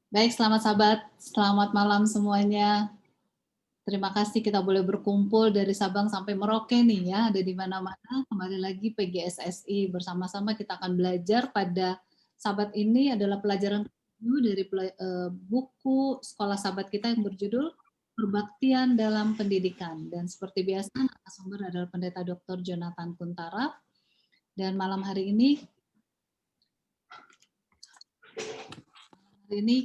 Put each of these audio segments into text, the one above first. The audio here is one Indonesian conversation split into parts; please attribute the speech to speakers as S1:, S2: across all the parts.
S1: Baik, selamat sahabat, selamat malam semuanya. Terima kasih kita boleh berkumpul dari Sabang sampai Merauke nih ya, ada di mana-mana. Kembali lagi PGSSI bersama-sama kita akan belajar pada sahabat ini adalah pelajaran dari buku sekolah sahabat kita yang berjudul Perbaktian dalam Pendidikan. Dan seperti biasa narasumber adalah Pendeta Dr. Jonathan Kuntara. Dan malam hari ini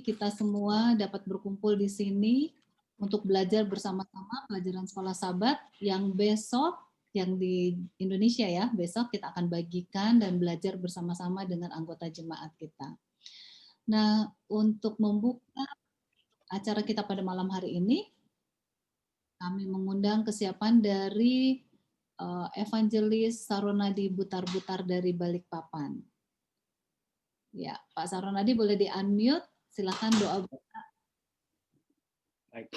S1: kita semua dapat berkumpul di sini untuk belajar bersama-sama pelajaran sekolah sahabat yang besok, yang di Indonesia ya, besok kita akan bagikan dan belajar bersama-sama dengan anggota jemaat kita. Nah, untuk membuka acara kita pada malam hari ini, kami mengundang kesiapan dari Evangelis Saronadi Butar-Butar dari Balikpapan. Ya, Pak Saronadi boleh di-unmute. Silakan doa.
S2: Baik.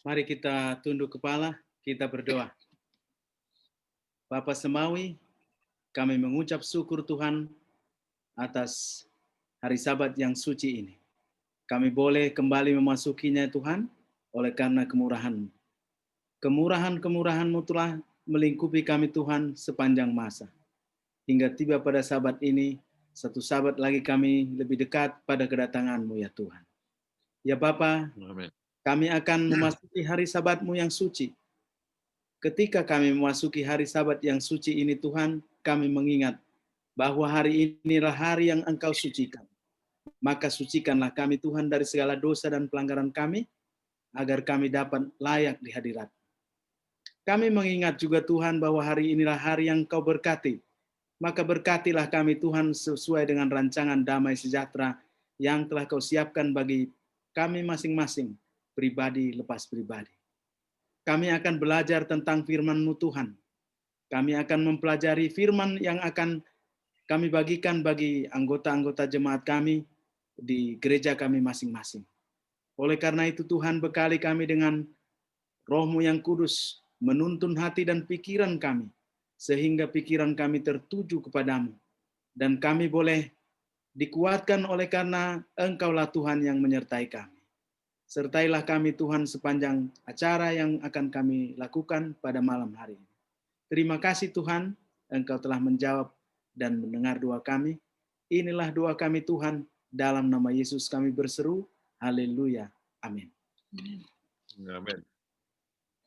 S2: Mari kita tunduk kepala, kita berdoa. Bapa Semawi, kami mengucap syukur Tuhan atas hari Sabat yang suci ini. Kami boleh kembali memasukinya Tuhan oleh karena kemurahan-Mu. Kemurahan-Kemurahan-Mu telah melingkupi kami Tuhan sepanjang masa. Hingga tiba pada Sabat ini, satu Sabat lagi kami lebih dekat pada kedatangan-Mu ya Tuhan. Ya Bapa, kami akan memasuki hari Sabat-Mu yang suci. Ketika kami memasuki hari Sabat yang suci ini Tuhan, kami mengingat bahwa hari inilah hari yang Engkau sucikan. Maka sucikanlah kami Tuhan dari segala dosa dan pelanggaran kami, agar kami dapat layak di hadirat. Kami mengingat juga Tuhan bahwa hari inilah hari yang Engkau berkati. Maka berkatilah kami Tuhan sesuai dengan rancangan damai sejahtera yang telah Kau siapkan bagi kami masing-masing, pribadi lepas pribadi. Kami akan belajar tentang firman-Mu Tuhan. Kami akan mempelajari firman yang akan kami bagikan bagi anggota-anggota jemaat kami di gereja kami masing-masing. Oleh karena itu Tuhan bekali kami dengan Roh-Mu yang kudus, menuntun hati dan pikiran kami, sehingga pikiran kami tertuju kepadamu. Dan kami boleh dikuatkan oleh karena Engkaulah Tuhan yang menyertai kami. Sertailah kami Tuhan sepanjang acara yang akan kami lakukan pada malam hari ini. Terima kasih Tuhan, Engkau telah menjawab dan mendengar doa kami. Inilah doa kami Tuhan, dalam nama Yesus kami berseru, haleluya, amin.
S3: Amin.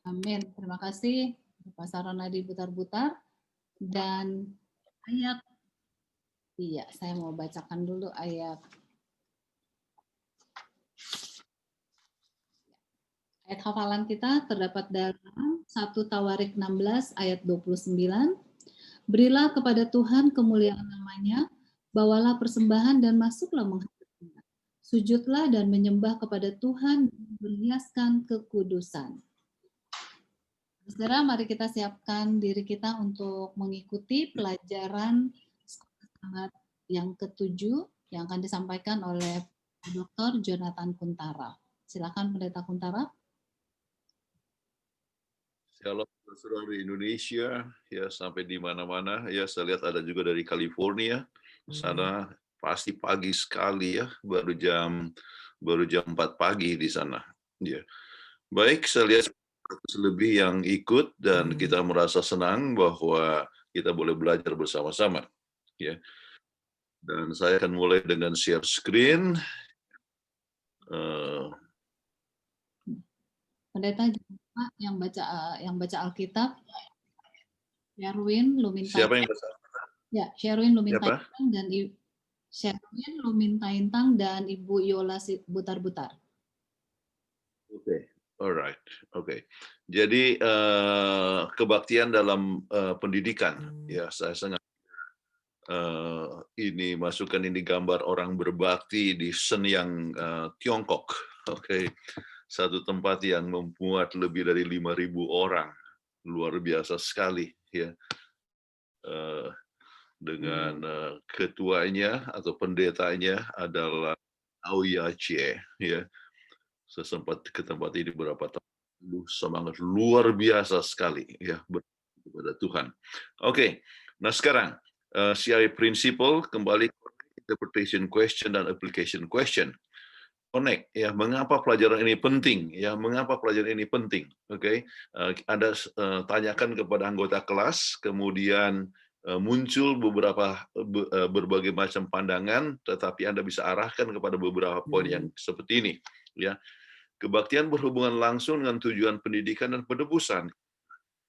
S1: Amin. Terima kasih Pak Saronadi Butar-Butar. Dan ayat, iya saya mau bacakan dulu ayat hafalan kita terdapat dalam 1 Tawarik 16 ayat 29. Berilah kepada Tuhan kemuliaan namanya, bawalah persembahan dan masuklah menghadapnya. Sujudlah dan menyembah kepada Tuhan, berhiaskan kekudusan. Saudara, mari kita siapkan diri kita untuk mengikuti pelajaran sekolah sahabat yang ke-7 yang akan disampaikan oleh Dr. Jonathan Kuntara. Silakan Pendeta Kuntara.
S3: Shalom saudara di Indonesia, ya sampai di mana-mana. Ya saya lihat ada juga dari California. Sana pasti pagi sekali ya, baru jam 4 pagi di sana. Ya. Baik, saya lihat lebih yang ikut dan kita merasa senang bahwa kita boleh belajar bersama-sama. Ya. Dan saya akan mulai dengan share screen.
S1: Pendeta yang baca Alkitab, Sherwin Lumintaintang.
S3: Siapa yang baca?
S1: Ya, Sherwin Lumintaintang dan Ibu Yola Butar-Butar.
S3: Oke, alright, oke. Jadi kebaktian dalam pendidikan, ya saya sangat ini masukan ini gambar orang berbakti di Shenyang, Tiongkok. Oke. Satu tempat yang memuat lebih dari 5.000 orang, luar biasa sekali ya. Dengan ketuanya atau pendetanya adalah Aoya Chie ya. Saya sempat ke tempat ini beberapa tahun, semangat luar biasa sekali ya kepada Tuhan. Oke, nah sekarang share principle kembali interpretation question dan application question. Connect, ya, mengapa pelajaran ini penting, ya, mengapa pelajaran ini penting, oke? Anda tanyakan kepada anggota kelas, kemudian muncul berbagai macam pandangan, tetapi Anda bisa arahkan kepada beberapa poin yang seperti ini, ya. Kebaktian berhubungan langsung dengan tujuan pendidikan dan penebusan.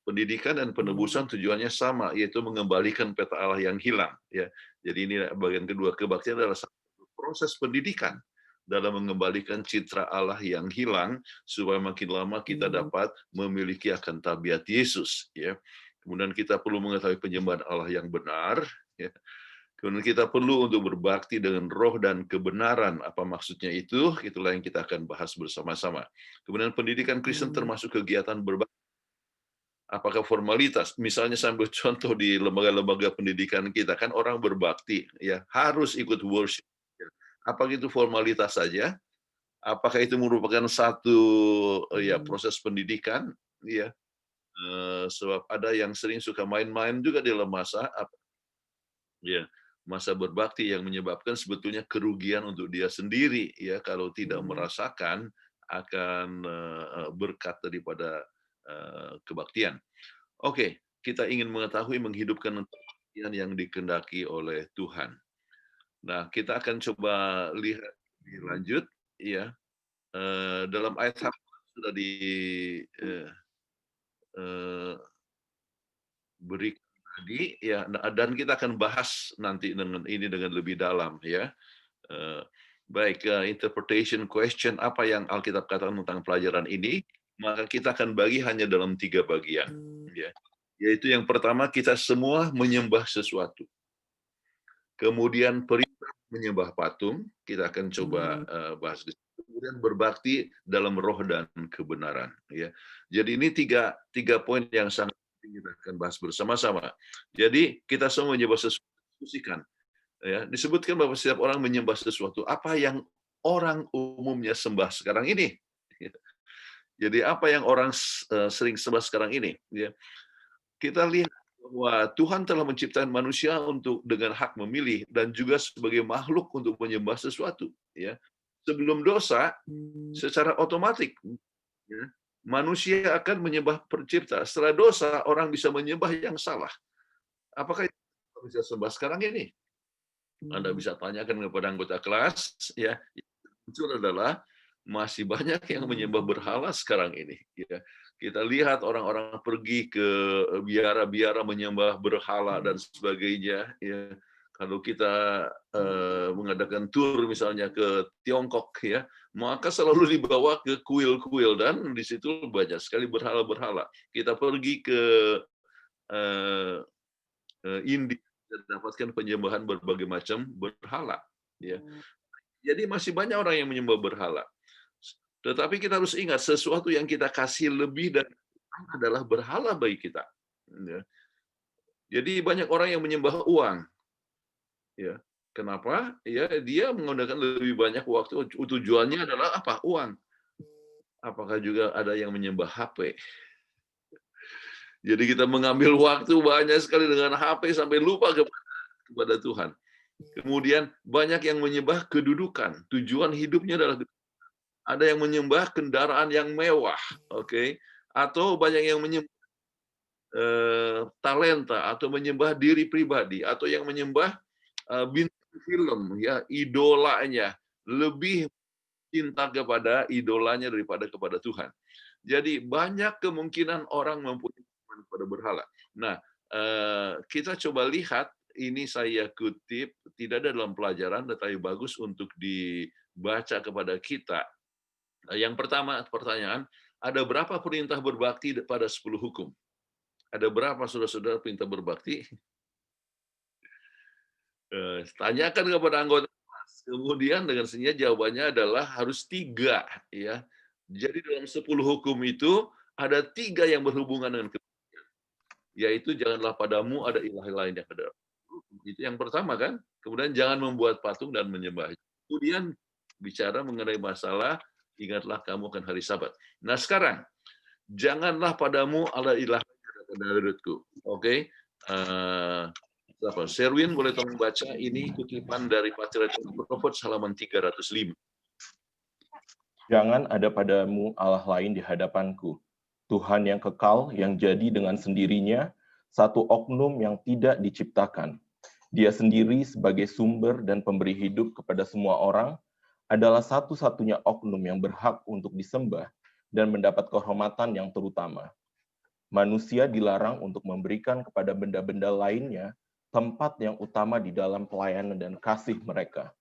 S3: Pendidikan dan penebusan tujuannya sama, yaitu mengembalikan peta Allah yang hilang, ya. Jadi ini bagian kedua. Kebaktian adalah satu proses pendidikan dalam mengembalikan citra Allah yang hilang, supaya makin lama kita dapat memiliki akan tabiat Yesus, ya. Kemudian kita perlu mengetahui penyembahan Allah yang benar, ya. Kemudian kita perlu untuk berbakti dengan roh dan kebenaran. Apa maksudnya itu? Itulah yang kita akan bahas bersama-sama. Kemudian pendidikan Kristen termasuk kegiatan berbakti. Apakah formalitas? Misalnya sambil contoh di lembaga-lembaga pendidikan kita, kan orang berbakti, ya, harus ikut worship. Apakah itu formalitas saja? Apakah itu merupakan satu ya proses pendidikan? Ya, sebab ada yang sering suka main-main juga di dalam masa ya, masa berbakti yang menyebabkan sebetulnya kerugian untuk dia sendiri, ya, kalau tidak merasakan akan berkat daripada kebaktian. Oke, kita ingin mengetahui menghidupkan kebaktian yang dikehendaki oleh Tuhan. Nah, kita akan coba lihat lebih lanjut, ya, dalam ayat sudah diberikan tadi, ya, dan kita akan bahas nanti dengan lebih dalam, ya. Baik, interpretation question, apa yang Alkitab katakan tentang pelajaran ini, maka kita akan bagi hanya dalam 3 bagian, ya. Yaitu yang pertama, kita semua menyembah sesuatu. Kemudian perintah menyembah patung, kita akan coba bahas. Kemudian berbakti dalam roh dan kebenaran, ya. Jadi ini tiga poin yang sangat penting kita akan bahas bersama-sama. Jadi kita semua menyembah sesuatu, diskusikan, ya. Disebutkan bahwa setiap orang menyembah sesuatu. Apa yang orang umumnya sembah sekarang ini? Jadi apa yang orang sering sembah sekarang ini? Ya. Kita lihat bahwa Tuhan telah menciptakan manusia untuk dengan hak memilih dan juga sebagai makhluk untuk menyembah sesuatu, ya. Sebelum dosa, secara otomatis, ya, manusia akan menyembah pencipta. Setelah dosa, orang bisa menyembah yang salah. Apakah itu bisa sembah sekarang ini? Anda bisa tanyakan kepada anggota kelas, ya. Itu adalah masih banyak yang menyembah berhala sekarang ini, ya. Kita lihat orang-orang pergi ke biara-biara menyembah berhala dan sebagainya, ya. Kalau kita mengadakan tur misalnya ke Tiongkok, ya, maka selalu dibawa ke kuil-kuil dan di situ banyak sekali berhala-berhala. Kita pergi ke India dan dapatkan penyembahan berbagai macam berhala, ya. Jadi masih banyak orang yang menyembah berhala. Tetapi kita harus ingat, sesuatu yang kita kasih lebih dari Tuhan adalah berhala bagi kita. Ya. Jadi banyak orang yang menyembah uang. Ya. Kenapa? Ya, dia menggunakan lebih banyak waktu. Tujuannya adalah apa? Uang. Apakah juga ada yang menyembah HP? Jadi kita mengambil waktu banyak sekali dengan HP sampai lupa kepada Tuhan. Kemudian banyak yang menyembah kedudukan. Tujuan hidupnya adalah ada yang menyembah kendaraan yang mewah, oke? Atau banyak yang menyembah talenta atau menyembah diri pribadi atau yang menyembah bintang film, ya, idolanya, lebih cinta kepada idolanya daripada kepada Tuhan. Jadi banyak kemungkinan orang mempunyai iman pada berhala. Nah, kita coba lihat, ini saya kutip, tidak ada dalam pelajaran, tetapi bagus untuk dibaca kepada kita. Yang pertama, pertanyaan, ada berapa perintah berbakti pada 10 hukum? Ada berapa saudara-saudara perintah berbakti? Tanyakan kepada anggota kelas. Kemudian dengan sendirinya jawabannya adalah harus 3. Ya. Jadi dalam 10 hukum itu ada 3 yang berhubungan dengan kebaktian. Yaitu janganlah padamu ada ilah lain yang ada. Itu yang pertama kan. Kemudian jangan membuat patung dan menyembah. Kemudian bicara mengenai masalah ingatlah kamu akan hari Sabat. Nah sekarang, janganlah padamu ada ilah pada Daudku. Oke? Sherwin boleh tolong baca ini kutipan dari Patriarch and Prophets halaman 305.
S4: Jangan ada padamu Allah lain di hadapanku. Tuhan yang kekal, yang jadi dengan sendirinya, satu oknum yang tidak diciptakan. Dia sendiri sebagai sumber dan pemberi hidup kepada semua orang, adalah satu-satunya oknum yang berhak untuk disembah dan mendapat kehormatan yang terutama. Manusia dilarang untuk memberikan kepada benda-benda lainnya tempat yang utama di dalam pelayanan dan kasih mereka.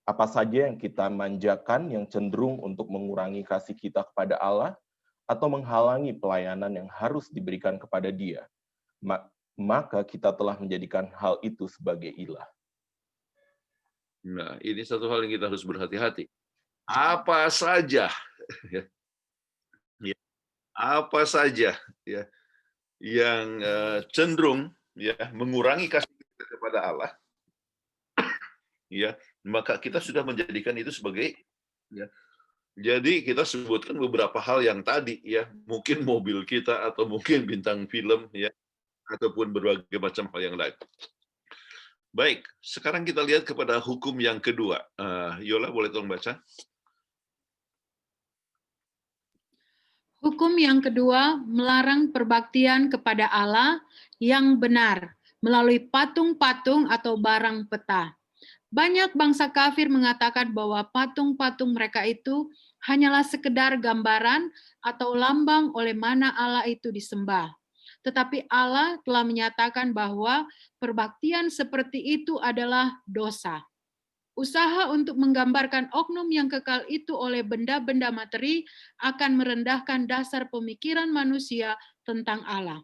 S4: Apa saja yang kita manjakan yang cenderung untuk mengurangi kasih kita kepada Allah atau menghalangi pelayanan yang harus diberikan kepada Dia, maka kita telah menjadikan hal itu sebagai ilah.
S3: Nah, ini satu hal yang kita harus berhati-hati. Apa saja, apa saja ya yang cenderung ya mengurangi kasih kita kepada Allah, ya maka kita sudah menjadikan itu sebagai ya. Jadi kita sebutkan beberapa hal yang tadi ya, mungkin mobil kita atau mungkin bintang film ya, ataupun berbagai macam hal yang lain. Baik, sekarang kita lihat kepada hukum yang kedua. Yola boleh tolong baca?
S5: Hukum yang kedua melarang perbaktian kepada Allah yang benar melalui patung-patung atau barang peta. Banyak bangsa kafir mengatakan bahwa patung-patung mereka itu hanyalah sekedar gambaran atau lambang oleh mana Allah itu disembah. Tetapi Allah telah menyatakan bahwa perbaktian seperti itu adalah dosa. Usaha untuk menggambarkan oknum yang kekal itu oleh benda-benda materi akan merendahkan dasar pemikiran manusia tentang Allah.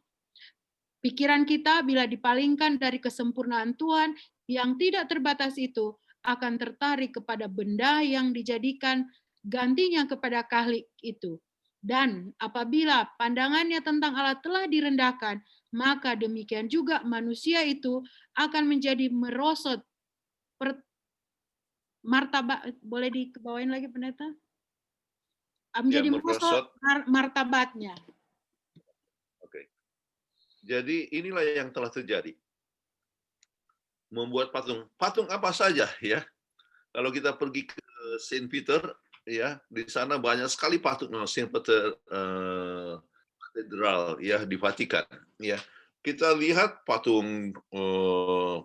S5: Pikiran kita bila dipalingkan dari kesempurnaan Tuhan yang tidak terbatas itu akan tertarik kepada benda yang dijadikan gantinya kepada khalik itu. Dan apabila pandangannya tentang Allah telah direndahkan, maka demikian juga manusia itu akan menjadi merosot martabat. Boleh dikebawain lagi pendeta? Menjadi merosot martabatnya.
S3: Oke. Jadi inilah yang telah terjadi. Membuat patung. Patung apa saja ya. Kalau kita pergi ke Saint Peter ya, di sana banyak sekali patung Saint Peter Katedral ya di Vatikan ya. Kita lihat patung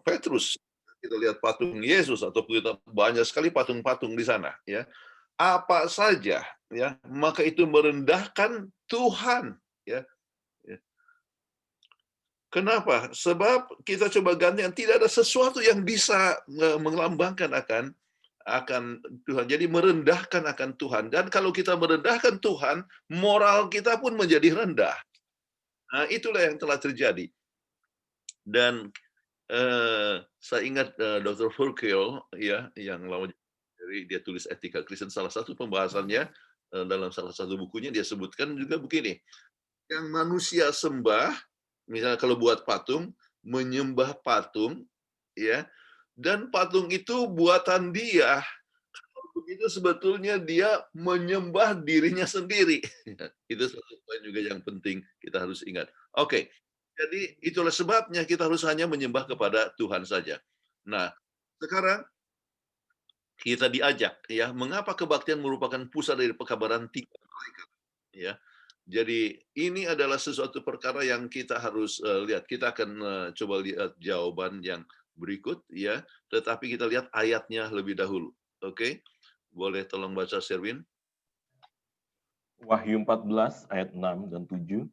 S3: Petrus, kita lihat patung Yesus atau kita banyak sekali patung-patung di sana ya. Apa saja ya, maka itu merendahkan Tuhan ya. Kenapa? Sebab kita coba gantikan, tidak ada sesuatu yang bisa melambangkan akan Tuhan. Jadi merendahkan akan Tuhan. Dan kalau kita merendahkan Tuhan, moral kita pun menjadi rendah. Nah, itulah yang telah terjadi. Dan saya ingat Dr. Furkel ya, yang lama dia tulis Etika Kristen, salah satu pembahasannya dalam salah satu bukunya dia sebutkan juga begini. Yang manusia sembah, misalnya kalau buat patung, menyembah patung, ya, dan patung itu buatan dia. Kalau begitu sebetulnya dia menyembah dirinya sendiri. Itu satu poin juga yang penting kita harus ingat. Oke, jadi itulah sebabnya kita harus hanya menyembah kepada Tuhan saja. Nah, sekarang kita diajak, ya, mengapa kebaktian merupakan pusat dari pekabaran 3 malaikat, ya. Jadi ini adalah sesuatu perkara yang kita harus lihat. Kita akan coba lihat jawaban yang berikut ya, tetapi kita lihat ayatnya lebih dahulu. Oke. Boleh tolong baca Sherwin?
S4: Wahyu 14 ayat 6 dan 7.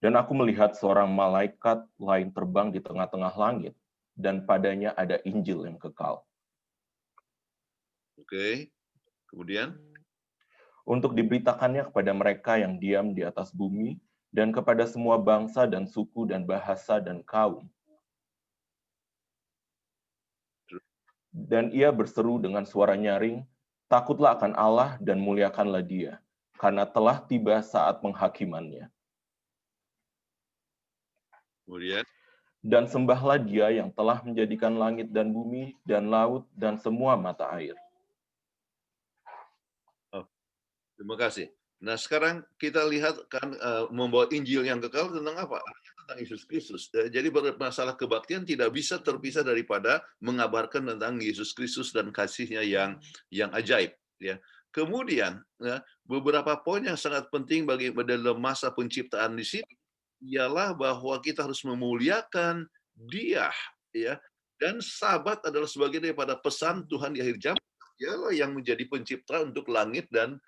S4: Dan aku melihat seorang malaikat lain terbang di tengah-tengah langit, dan padanya ada Injil yang kekal.
S3: Oke. Kemudian
S4: Untuk diberitakannya kepada mereka yang diam di atas bumi, dan kepada semua bangsa dan suku dan bahasa dan kaum. Dan ia berseru dengan suara nyaring, takutlah akan Allah dan muliakanlah Dia, karena telah tiba saat penghakimannya.
S3: Kemudian
S4: Dan sembahlah Dia yang telah menjadikan langit dan bumi dan laut dan semua mata air.
S3: terima kasih. Nah, sekarang kita lihat kan membawa Injil yang kekal tentang apa? tentang Yesus Kristus. Jadi masalah kebaktian tidak bisa terpisah daripada mengabarkan tentang Yesus Kristus dan kasih-Nya yang ajaib. Ya. Kemudian ya, beberapa poin yang sangat penting bagi dalam masa penciptaan di sini ialah bahwa kita harus memuliakan Dia, ya. Dan Sabat adalah sebagian daripada pesan Tuhan di akhir zaman. Dialah yang menjadi pencipta untuk langit dan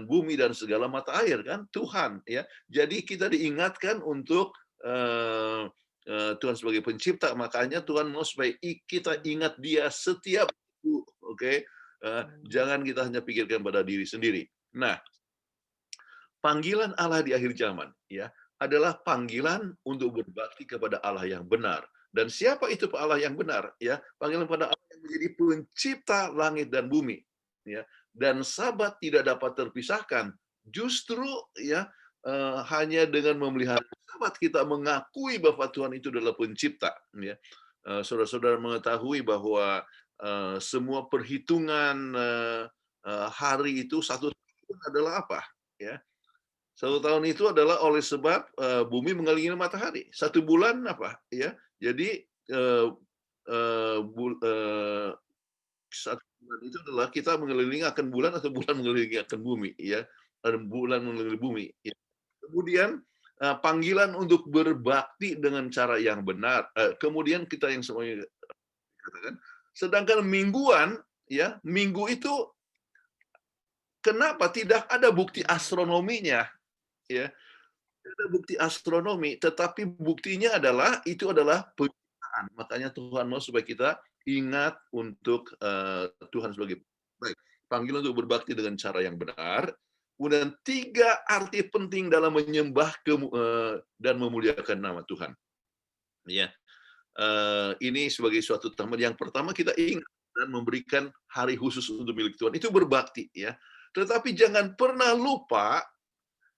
S3: bumi dan segala mata air, kan, Tuhan, ya. Jadi kita diingatkan untuk Tuhan sebagai pencipta, makanya Tuhan mau supaya kita ingat Dia setiap waktu, oke? Jangan kita hanya pikirkan pada diri sendiri. Nah, panggilan Allah di akhir zaman, ya, adalah panggilan untuk berbakti kepada Allah yang benar. Dan siapa itu Allah yang benar? Ya, panggilan pada Allah yang menjadi pencipta langit dan bumi. Ya, dan Sabat tidak dapat terpisahkan. Justru, ya, hanya dengan memelihara Sabat kita mengakui bahwa Tuhan itu adalah pencipta. Ya, saudara-saudara mengetahui bahwa semua perhitungan hari itu satu tahun adalah apa? Ya, satu tahun itu adalah oleh sebab bumi mengelilingi matahari. Satu bulan apa? Ya, jadi satu bulan itu adalah kita mengelilingi akan bulan atau bulan mengelilingi akan bumi. Ya, bulan mengelilingi bumi. Ya. Kemudian panggilan untuk berbakti dengan cara yang benar. Kemudian kita yang semuanya katakan. Sedangkan mingguan, ya, minggu itu kenapa tidak ada bukti astronominya, ya? Tidak ada bukti astronomi, tetapi buktinya adalah itu adalah penciptaan. Makanya Tuhan mau supaya kita ingat untuk Tuhan sebagai baik. Panggilan untuk berbakti dengan cara yang benar. Kemudian 3 arti penting dalam menyembah dan memuliakan nama Tuhan. Ya, ini sebagai suatu taman. Yang pertama kita ingat dan memberikan hari khusus untuk milik Tuhan. Itu berbakti, ya. Tetapi jangan pernah lupa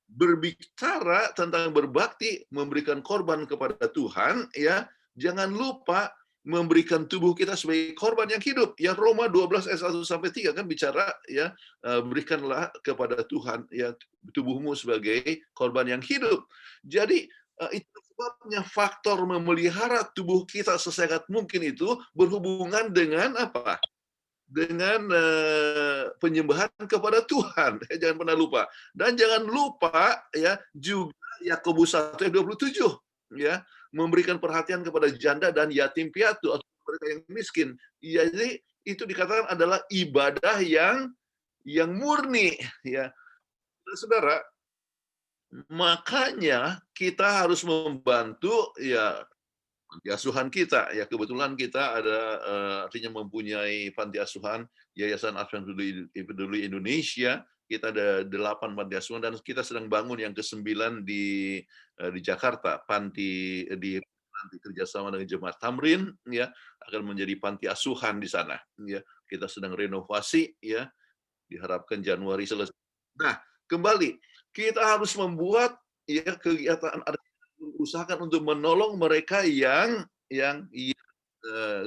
S3: berbicara tentang berbakti, memberikan korban kepada Tuhan, ya. Jangan lupa memberikan tubuh kita sebagai korban yang hidup. Ya, Roma 12 ayat 1-3 kan bicara, ya, berikanlah kepada Tuhan, ya, tubuhmu sebagai korban yang hidup. Jadi itu sebabnya faktor memelihara tubuh kita sesehat mungkin itu berhubungan dengan apa? Dengan penyembahan kepada Tuhan. Jangan pernah lupa. Dan jangan lupa, ya, juga Yakobus 1 ayat 27, ya, memberikan perhatian kepada janda dan yatim piatu atau mereka yang miskin. Jadi itu dikatakan adalah ibadah yang murni, ya. Saudara, makanya kita harus membantu, ya, panti asuhan kita. Ya, kebetulan kita ada artinya mempunyai panti asuhan Yayasan Advent Peduli Indonesia. Kita ada 8 panti asuhan dan kita sedang bangun yang ke-9 di Jakarta, panti kerjasama dengan Jemaat Tamrin, ya, akan menjadi panti asuhan di sana, ya. Kita sedang renovasi, ya, diharapkan Januari selesai. Nah, kembali kita harus membuat, ya, kegiatan, usahakan untuk menolong mereka yang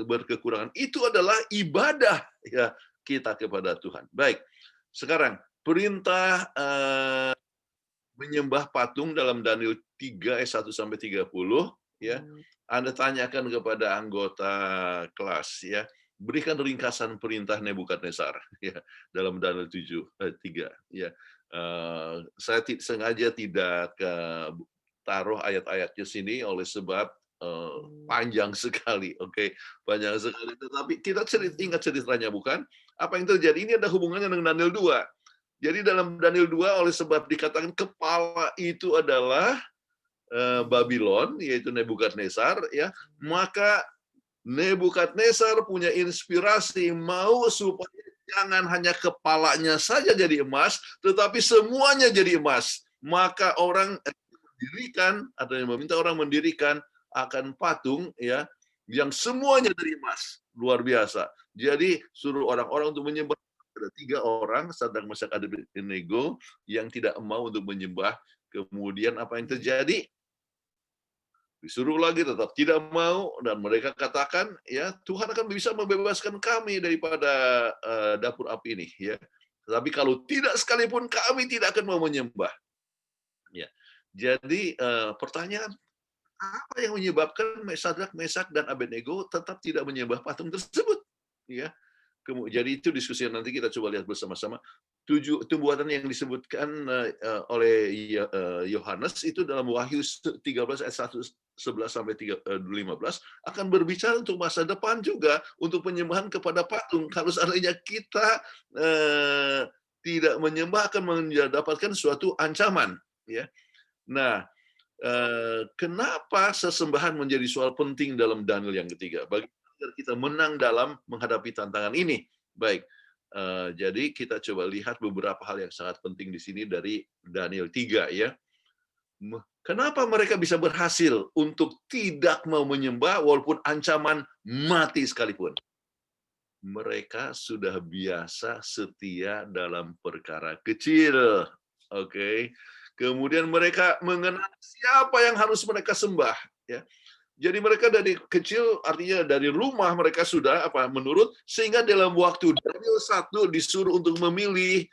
S3: berkekurangan. Itu adalah ibadah, ya, kita kepada Tuhan. Baik, sekarang perintah menyembah patung dalam Daniel 3 ayat 1-30, ya. Anda tanyakan kepada anggota kelas, ya. Berikan ringkasan perintah Nebukadnezar, ya, dalam Daniel 3, ya. Saya sengaja tidak taruh ayat-ayatnya sini oleh sebab panjang sekali, oke, panjang sekali. Tetapi kita ingat ceritanya, bukan? Apa yang terjadi? Ini ada hubungannya dengan Daniel 2. Jadi dalam Daniel 2 oleh sebab dikatakan kepala itu adalah Babylon, yaitu Nebukadnezar, ya, maka Nebukadnezar punya inspirasi mau supaya jangan hanya kepalanya saja jadi emas, tetapi semuanya jadi emas. Maka orang mendirikan atau yang meminta orang mendirikan akan patung, ya, yang semuanya dari emas. Luar biasa. Jadi suruh orang-orang untuk menyembah. Ada 3 orang, Sadrak, Mesyak, Abednego, yang tidak mau untuk menyembah. Kemudian apa yang terjadi? Disuruh lagi, tetap tidak mau, dan mereka katakan, ya, Tuhan akan bisa membebaskan kami daripada dapur api ini, ya. Tetapi kalau tidak sekalipun kami tidak akan mau menyembah. Ya. Jadi pertanyaan, apa yang menyebabkan Sadrak, Mesak, dan Abednego tetap tidak menyembah patung tersebut? Ya, jadi itu diskusi yang nanti kita coba lihat bersama-sama. 7 perbuatan yang disebutkan oleh Yohanes itu dalam Wahyu 13 ayat 11 sampai 15 akan berbicara untuk masa depan juga, untuk penyembahan kepada patung. Kalau seandainya kita tidak menyembah akan mendapatkan suatu ancaman, ya. Nah, kenapa sesembahan menjadi soal penting dalam Daniel yang ketiga? Bagaimana kita menang dalam menghadapi tantangan ini? Baik, jadi kita coba lihat beberapa hal yang sangat penting di sini dari Daniel 3 ya. Kenapa mereka bisa berhasil untuk tidak mau menyembah walaupun ancaman mati sekalipun? Mereka sudah biasa setia dalam perkara kecil. Oke. Kemudian mereka mengenal siapa yang harus mereka sembah, ya. Jadi mereka dari kecil, artinya dari rumah mereka sudah menurut, sehingga dalam waktu Daniel 1 disuruh untuk memilih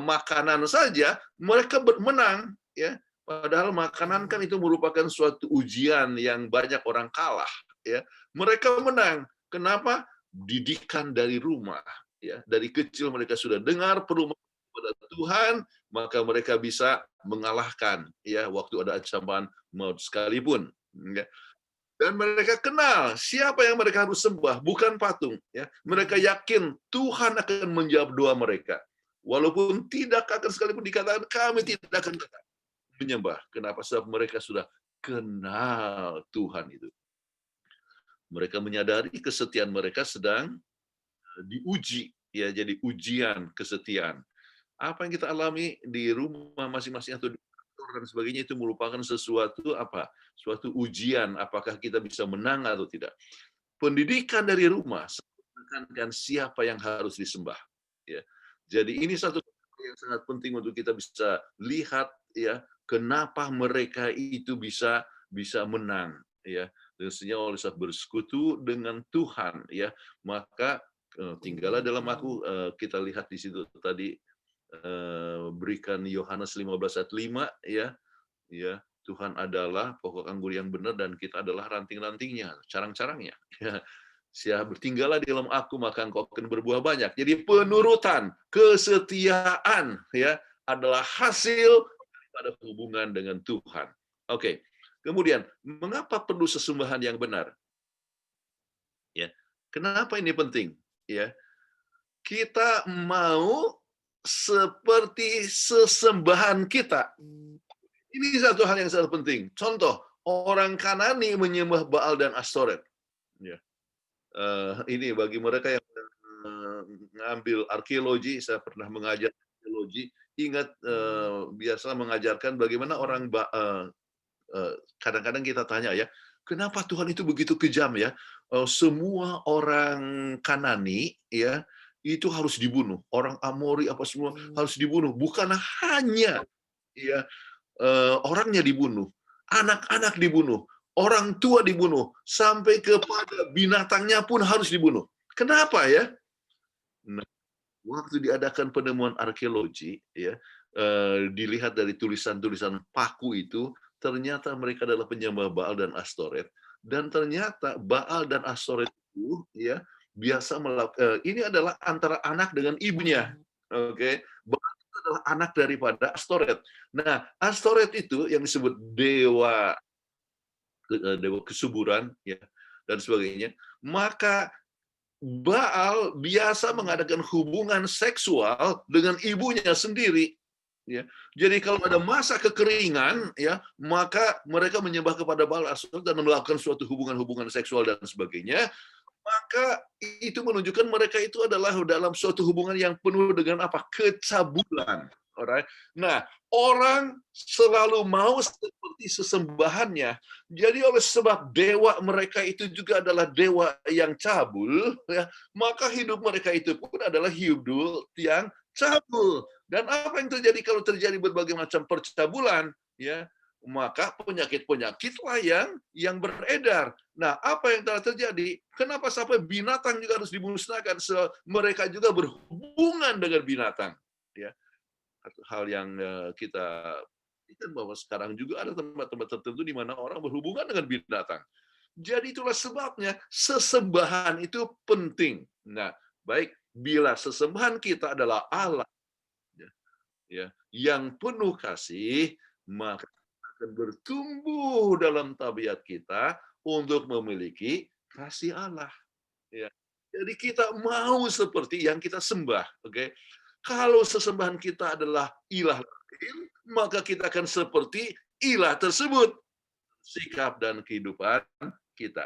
S3: makanan saja, mereka menang, ya. Padahal makanan kan itu merupakan suatu ujian yang banyak orang kalah, ya. Mereka menang. Kenapa? Didikan dari rumah, ya. Dari kecil mereka sudah dengar perumahan kepada Tuhan, maka mereka bisa mengalahkan, ya, waktu ada ancaman maut sekalipun, ya. Dan mereka kenal siapa yang mereka harus sembah, bukan patung, ya. Mereka yakin Tuhan akan menjawab doa mereka, walaupun tidak akan sekalipun dikatakan kami tidak akan menyembah. Kenapa? Sebab mereka sudah kenal Tuhan itu. Mereka menyadari kesetiaan mereka sedang diuji, ya. Jadi ujian kesetiaan. Apa yang kita alami di rumah masing-masing atau di kantor dan sebagainya itu merupakan sesuatu suatu ujian, apakah kita bisa menang atau tidak. Pendidikan dari rumah menekankan siapa yang harus disembah, ya. Jadi ini satu yang sangat penting untuk kita bisa lihat, ya, kenapa mereka itu bisa menang, ya. Tentunya oleh sebab bersekutu dengan Tuhan, ya, maka tinggallah dalam aku. Kita lihat di situ tadi, berikan Yohanes 15 ayat 5, ya, Tuhan adalah pokok anggur yang benar dan kita adalah ranting-rantingnya, carang-carangnya. Bertinggallah di dalam aku maka engkau akan berbuah banyak. Jadi penurutan, kesetiaan, ya, adalah hasil daripada hubungan dengan Tuhan. Oke. Kemudian, mengapa perlu sesembahan yang benar? Ya. Kenapa ini penting? Ya. Kita mau seperti sesembahan kita. Ini satu hal yang sangat penting. Contoh, orang Kanani menyembah Baal dan Astoret. Ya. Ini bagi mereka yang mengambil arkeologi, saya pernah mengajar arkeologi, ingat biasa mengajarkan bagaimana orang kadang-kadang kita tanya, ya, kenapa Tuhan itu begitu kejam, ya? Semua orang Kanani, ya, itu harus dibunuh. Orang Amori apa semua harus dibunuh. Bukan hanya, ya, orangnya dibunuh, anak-anak dibunuh, orang tua dibunuh, sampai kepada binatangnya pun harus dibunuh. Kenapa, ya? Nah, waktu diadakan penemuan arkeologi, ya, dilihat dari tulisan-tulisan paku itu, ternyata mereka adalah penyembah Baal dan Astoret. Dan ternyata Baal dan Astoret itu, ya, biasa melakukan, ini adalah antara anak dengan ibunya. Oke. Baal itu adalah anak daripada Astoret. Nah, Astoret itu yang disebut dewa kesuburan, ya, dan sebagainya. Maka Baal biasa mengadakan hubungan seksual dengan ibunya sendiri, ya. Jadi kalau ada masa kekeringan, ya, maka mereka menyembah kepada Baal Astoret dan melakukan suatu hubungan seksual dan sebagainya. Maka itu menunjukkan mereka itu adalah dalam suatu hubungan yang penuh dengan kecabulan. Alright. Nah, orang selalu mau seperti sesembahannya. Jadi oleh sebab dewa mereka itu juga adalah dewa yang cabul, ya, maka hidup mereka itu pun adalah hidup yang cabul. Dan apa yang terjadi kalau terjadi berbagai macam percabulan, ya, maka penyakit-penyakitlah yang beredar. Nah, apa yang telah terjadi? Kenapa sampai binatang juga harus dimusnahkan? Mereka juga berhubungan dengan binatang, ya. Hal yang kita perhatikan bahwa sekarang juga ada tempat-tempat tertentu di mana orang berhubungan dengan binatang. Jadi itulah sebabnya sesembahan itu penting. Nah, baik, bila sesembahan kita adalah Allah ya, yang penuh kasih, maka akan bertumbuh dalam tabiat kita untuk memiliki kasih Allah. Ya. Jadi kita mau seperti yang kita sembah, oke? Kalau sesembahan kita adalah ilah lain, maka kita akan seperti ilah tersebut, sikap dan kehidupan kita.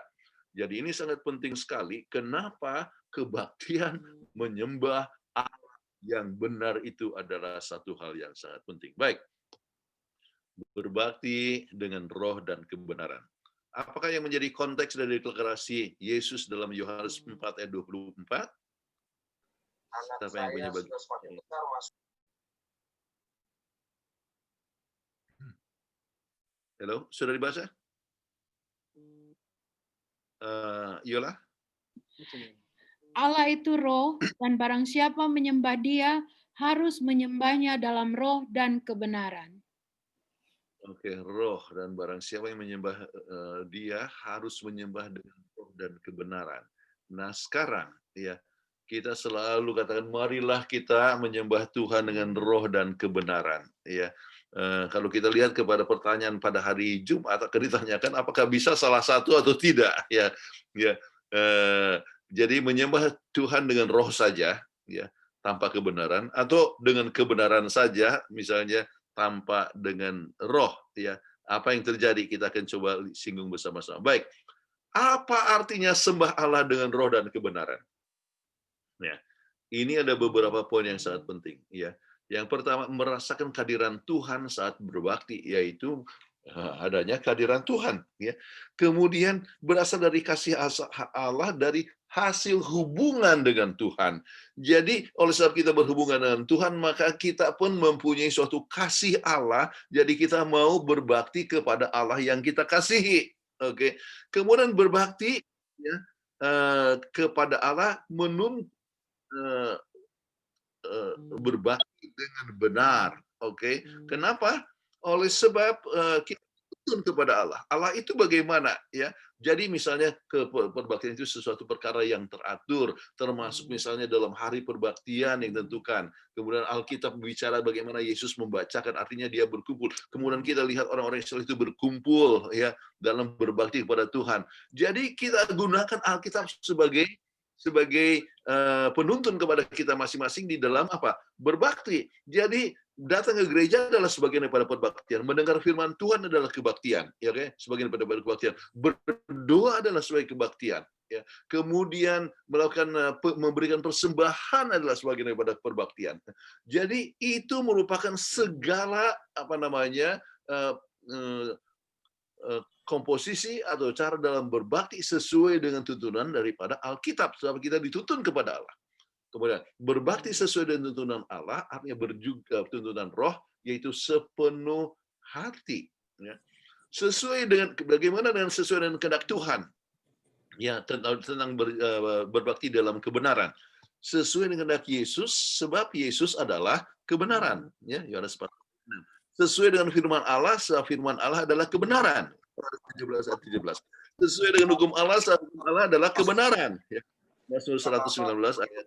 S3: Jadi ini sangat penting sekali. Kenapa kebaktian menyembah Allah yang benar itu adalah satu hal yang sangat penting. Baik, berbakti dengan roh dan kebenaran. Apakah yang menjadi konteks dari deklarasi Yesus dalam Yohanes 4 ayat 24? Siapa yang punya bagi? Halo, sudah dibaca? Yola?
S5: Allah itu roh, dan barang siapa menyembah dia, harus menyembahnya dalam roh dan kebenaran.
S3: Oke, roh, dan barang siapa yang menyembah dia harus menyembah dengan roh dan kebenaran. Nah sekarang ya kita selalu katakan marilah kita menyembah Tuhan dengan roh dan kebenaran. Ya, kalau kita lihat kepada pertanyaan pada hari Jumat akan ditanyakan apakah bisa salah satu atau tidak. Ya, ya. Jadi menyembah Tuhan dengan roh saja, ya, tanpa kebenaran, atau dengan kebenaran saja, misalnya tanpa dengan roh, ya. Apa yang terjadi kita akan coba singgung bersama-sama. Baik, apa artinya sembah Allah dengan roh dan kebenaran? Ya, ini ada beberapa poin yang sangat penting. Ya, yang pertama merasakan kehadiran Tuhan saat berbakti, yaitu adanya kehadiran Tuhan. Ya, kemudian berasal dari kasih Allah dari hasil hubungan dengan Tuhan. Jadi oleh sebab kita berhubungan dengan Tuhan, maka kita pun mempunyai suatu kasih Allah. Jadi kita mau berbakti kepada Allah yang kita kasihi. Oke. Kemudian berbakti ya, kepada Allah berbakti dengan benar. Oke. Kenapa? Oleh sebab kita tuntun kepada Allah. Allah itu bagaimana ya? Jadi misalnya perbaktian itu sesuatu perkara yang teratur, termasuk misalnya dalam hari perbaktian yang ditentukan. Kemudian Alkitab bicara bagaimana Yesus membacakan, artinya dia berkumpul. Kemudian kita lihat orang-orang Israel itu berkumpul ya dalam berbakti kepada Tuhan. Jadi kita gunakan Alkitab sebagai penuntun kepada kita masing-masing di dalam apa? Berbakti. Jadi datang ke gereja adalah sebagian daripada perbaktian. Mendengar firman Tuhan adalah kebaktian, ya kan? Sebagian daripada kebaktian. Berdoa adalah sebagai kebaktian, ya. Kemudian melakukan memberikan persembahan adalah sebagian daripada perbaktian. Jadi itu merupakan segala komposisi atau cara dalam berbakti sesuai dengan tuntunan daripada Alkitab, sebab kita dituntun kepada Allah. Kemudian berbakti sesuai dengan tuntunan Allah, artinya berjuga tuntunan roh, yaitu sepenuh hati. Ya. Sesuai dengan bagaimana dengan sesuai dengan kehendak Tuhan. Ya, tentang berbakti dalam kebenaran. Sesuai dengan kehendak Yesus, sebab Yesus adalah kebenaran. Ya, Yohanes 4. Sesuai dengan firman Allah, sebab firman Allah adalah kebenaran. 17. Sesuai dengan hukum Allah, sebab hukum Allah adalah kebenaran. Ya. Mazmur 119 ayat.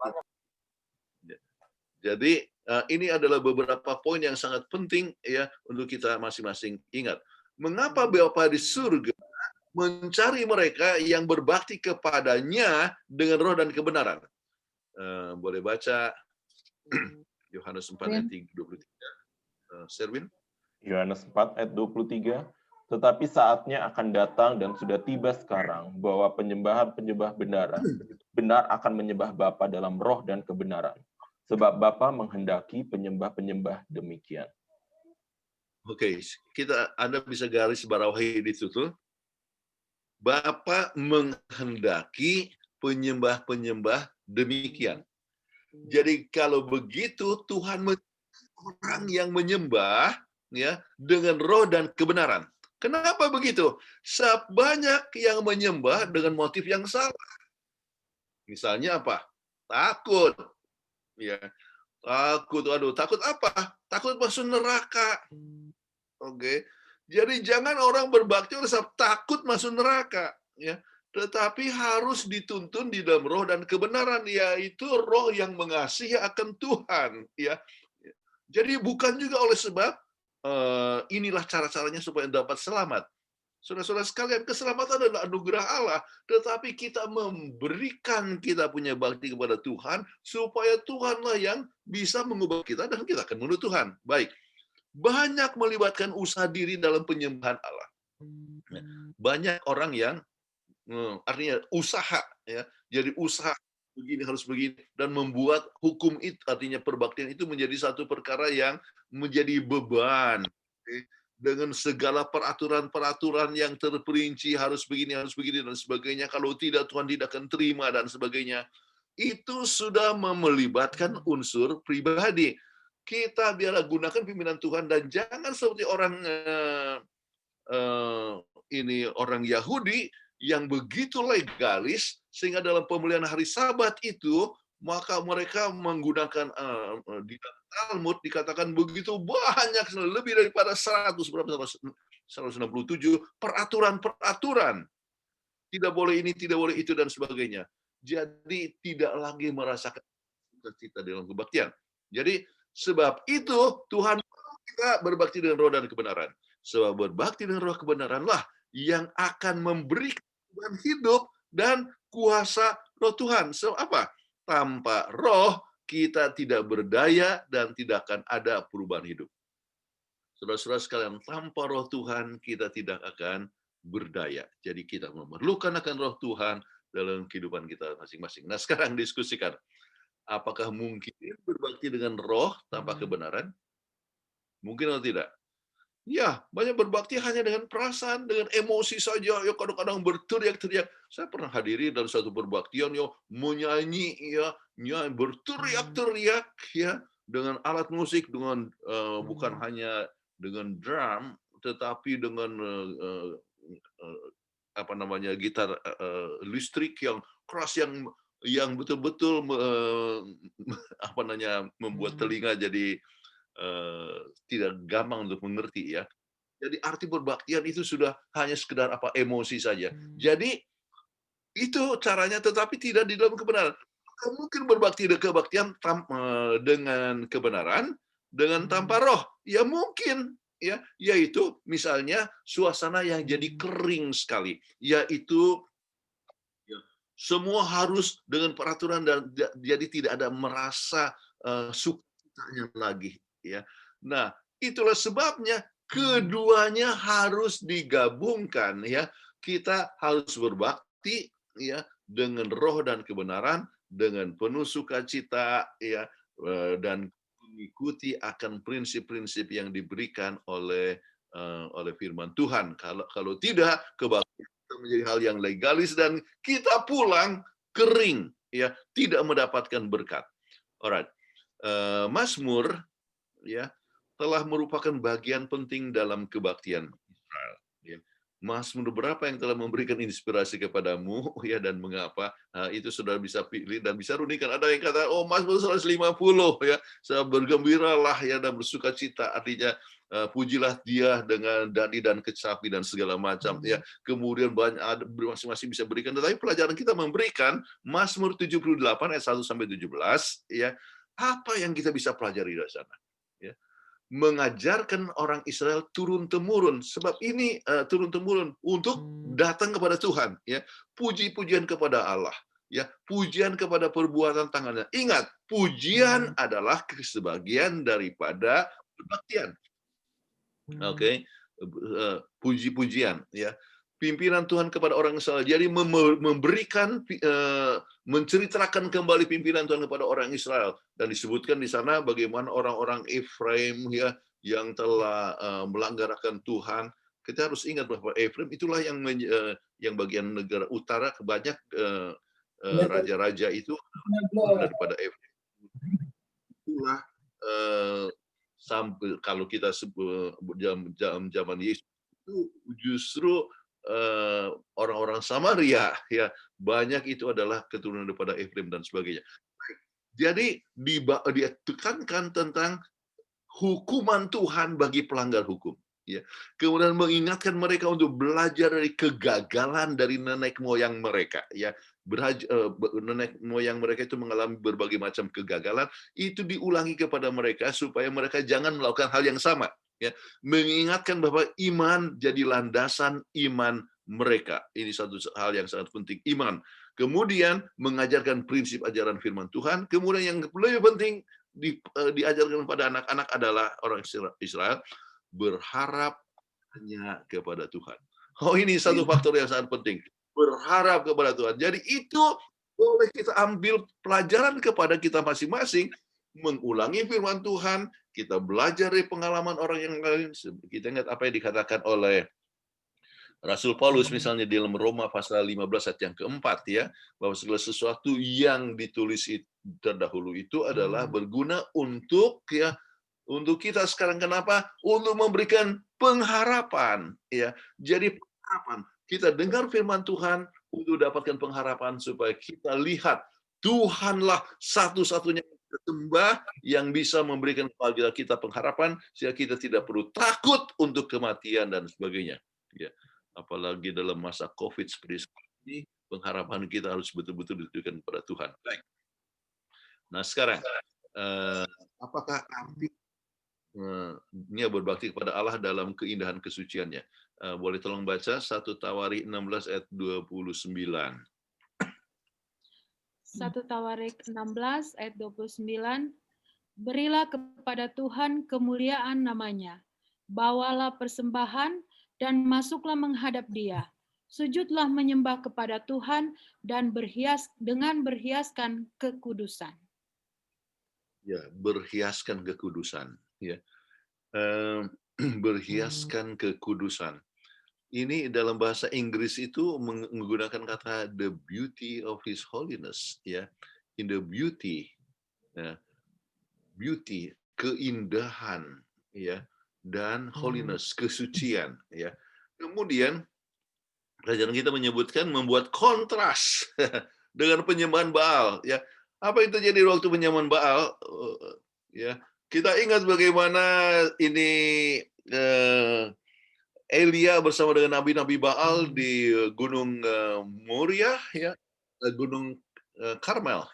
S3: Jadi ini adalah beberapa poin yang sangat penting ya untuk kita masing-masing ingat. Mengapa Bapa di surga mencari mereka yang berbakti kepadanya dengan roh dan kebenaran? Boleh baca Yohanes 4 ayat 23. Serwin?
S4: Yohanes 4 ayat 23. Tetapi saatnya akan datang dan sudah tiba sekarang bahwa penyembah-penyembah benar akan menyembah Bapa dalam roh dan kebenaran. Sebab Bapa menghendaki penyembah-penyembah demikian.
S3: Oke, Anda bisa garis bawahi di situ. Bapa menghendaki penyembah-penyembah demikian. Jadi kalau begitu Tuhan orang yang menyembah ya dengan roh dan kebenaran. Kenapa begitu? Sebanyak yang menyembah dengan motif yang salah. Misalnya apa? Takut. Ya, takut. Aduh, takut apa? Takut masuk neraka. Oke. Jadi jangan orang berbakti oleh sebab takut masuk neraka, ya. Tetapi harus dituntun di dalam roh dan kebenaran, yaitu roh yang mengasihi akan Tuhan, ya. Jadi bukan juga oleh sebab inilah cara-caranya supaya dapat selamat. Saudara-saudara sekalian, keselamatan adalah anugerah Allah, tetapi kita memberikan kita punya bakti kepada Tuhan supaya Tuhanlah yang bisa mengubah kita dan kita akan menuju Tuhan. Baik. Banyak melibatkan usaha diri dalam penyembahan Allah. Banyak orang yang artinya usaha, ya. Jadi usaha begini harus begini dan membuat hukum itu, artinya perbaktian itu menjadi satu perkara yang menjadi beban. Dengan segala peraturan-peraturan yang terperinci harus begini dan sebagainya. Kalau tidak Tuhan tidak akan terima dan sebagainya. Itu sudah melibatkan unsur pribadi. Kita biarlah gunakan pimpinan Tuhan dan jangan seperti orang orang Yahudi yang begitu legalis sehingga dalam pemulihan hari Sabat itu maka mereka menggunakan di Talmud dikatakan begitu banyak, lebih daripada 167 peraturan-peraturan. Tidak boleh ini, tidak boleh itu, dan sebagainya. Jadi tidak lagi merasakan cita dalam kebaktian. Jadi sebab itu Tuhan kita berbakti dengan roh dan kebenaran. Sebab berbakti dengan roh kebenaranlah yang akan memberikan hidup dan kuasa roh Tuhan. Sebab apa? Tanpa roh kita tidak berdaya dan tidak akan ada perubahan hidup. Saudara-saudara sekalian, tanpa roh Tuhan kita tidak akan berdaya. Jadi kita memerlukan akan roh Tuhan dalam kehidupan kita masing-masing. Nah, sekarang diskusikan. Apakah mungkin berbakti dengan roh tanpa kebenaran? Mungkin atau tidak? Ya, banyak berbakti hanya dengan perasaan, dengan emosi saja. Ya, kadang-kadang berteriak-teriak. Saya pernah hadiri dalam satu perbaktian, ya, menyanyi, ya, berteriak-teriak, ya, dengan alat musik, dengan bukan hanya dengan drum, tetapi dengan gitar listrik yang keras, yang betul-betul membuat telinga jadi tidak gampang untuk mengerti, ya. Jadi arti berbaktian itu sudah hanya sekedar emosi saja. Jadi itu caranya, tetapi tidak di dalam kebenaran. Mungkin berbakti kebaktian dengan kebenaran, dengan tanpa roh. Ya mungkin, ya, yaitu misalnya suasana yang jadi kering sekali, yaitu semua harus dengan peraturan dan jadi tidak ada merasa sukacitanya lagi, ya. Nah, itulah sebabnya keduanya harus digabungkan, ya. Kita harus berbakti, ya, dengan roh dan kebenaran, dengan penuh sukacita, ya, dan mengikuti akan prinsip-prinsip yang diberikan oleh firman Tuhan. Kalau tidak, kebaktian menjadi hal yang legalis dan kita pulang kering, ya, tidak mendapatkan berkat. Alright. Mazmur, ya, telah merupakan bagian penting dalam kebaktian Israel, ya. Mazmur berapa yang telah memberikan inspirasi kepadamu, ya, dan mengapa? Nah, itu sudah bisa pilih dan bisa runikan. Ada yang kata, oh, Mazmur 150, ya, saya bergembiralah, ya, dan bersukacita, artinya pujilah dia dengan dadi dan kecapi dan segala macam, ya. Kemudian banyak masing-masing bisa berikan, tetapi pelajaran kita memberikan Mazmur 78 ayat 1 sampai 17, ya. Apa yang kita bisa pelajari dari sana? Ya. Mengajarkan orang Israel turun-temurun, sebab ini turun-temurun untuk datang kepada Tuhan, ya. Puji-pujian kepada Allah, ya, pujian kepada perbuatan tangannya. Ingat, pujian adalah sebagian daripada kebaktian. Oke, puji-pujian, ya. Pimpinan Tuhan kepada orang Israel. Jadi memberikan, menceritakan kembali pimpinan Tuhan kepada orang Israel. Dan disebutkan di sana bagaimana orang-orang Efraim, ya, yang telah melanggar akan Tuhan. Kita harus ingat bahwa Efraim itulah yang bagian negara utara, banyak raja-raja itu daripada Efraim. Itulah sampai kalau kita zaman Yesus itu justru orang-orang Samaria, ya, banyak itu adalah keturunan daripada Efraim dan sebagainya. Jadi dia tekankan tentang hukuman Tuhan bagi pelanggar hukum. Ya. Kemudian mengingatkan mereka untuk belajar dari kegagalan dari nenek moyang mereka. Ya, nenek moyang mereka itu mengalami berbagai macam kegagalan, itu diulangi kepada mereka supaya mereka jangan melakukan hal yang sama. Ya, mengingatkan bahwa iman jadi landasan iman mereka. Ini satu hal yang sangat penting, iman. Kemudian mengajarkan prinsip ajaran firman Tuhan. Kemudian yang lebih penting diajarkan kepada anak-anak adalah orang Israel berharap hanya kepada Tuhan. Oh, ini satu faktor yang sangat penting. Berharap kepada Tuhan. Jadi itu boleh kita ambil pelajaran kepada kita masing-masing, mengulangi firman Tuhan, kita belajar dari pengalaman orang yang lain. Kita ingat apa yang dikatakan oleh Rasul Paulus misalnya di dalam Roma pasal 15 ayat yang keempat, ya, bahwa segala sesuatu yang ditulis terdahulu itu adalah berguna untuk kita sekarang. Kenapa? Untuk memberikan pengharapan, ya. Jadi pengharapan. Kita dengar firman Tuhan untuk dapatkan pengharapan supaya kita lihat Tuhanlah satu-satunya sembah yang bisa memberikan kepada kita pengharapan sehingga kita tidak perlu takut untuk kematian dan sebagainya. Ya. Apalagi dalam masa COVID seperti ini, pengharapan kita harus betul-betul ditujukan kepada Tuhan. Baik. Nah, sekarang apakah arti berbakti kepada Allah dalam keindahan kesuciannya? Boleh tolong baca 1 Tawarik 16 ayat 29.
S5: 1 Tawarik 16 ayat 29. Berilah kepada Tuhan kemuliaan namanya. Bawalah persembahan dan masuklah menghadap Dia. Sujudlah menyembah kepada Tuhan dan berhiaskan kekudusan. Ya, berhiaskan kekudusan. Ya. Berhiaskan kekudusan. Ini dalam bahasa Inggris itu menggunakan kata the beauty of His holiness, ya. In the beauty, ya. Beauty, keindahan, ya, dan holiness, kesucian, ya. Kemudian pelajaran kita menyebutkan membuat kontras dengan penyembahan Baal, ya. Apa itu jadi waktu penyembahan Baal? Ya, kita ingat bagaimana ini Elia bersama dengan nabi-nabi Baal di Gunung Moria, ya, Gunung Karmel,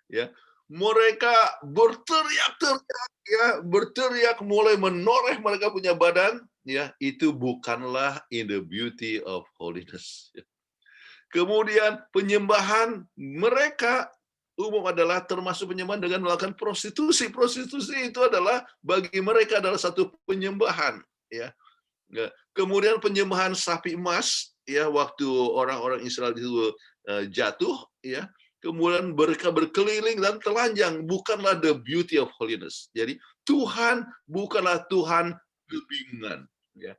S5: ya. Mereka berteriak-teriak, ya, mulai menoreh mereka punya badan, ya. Itu bukanlah in the beauty of holiness. Ya. Kemudian penyembahan mereka umum adalah termasuk penyembahan dengan melakukan prostitusi. Prostitusi itu adalah bagi mereka adalah satu penyembahan, ya. Kemudian penyembahan sapi emas, ya, waktu orang-orang Israel itu jatuh, ya. Kemudian mereka berkeliling dan telanjang, bukanlah the beauty of holiness. Jadi Tuhan bukanlah Tuhan kebingungan, ya.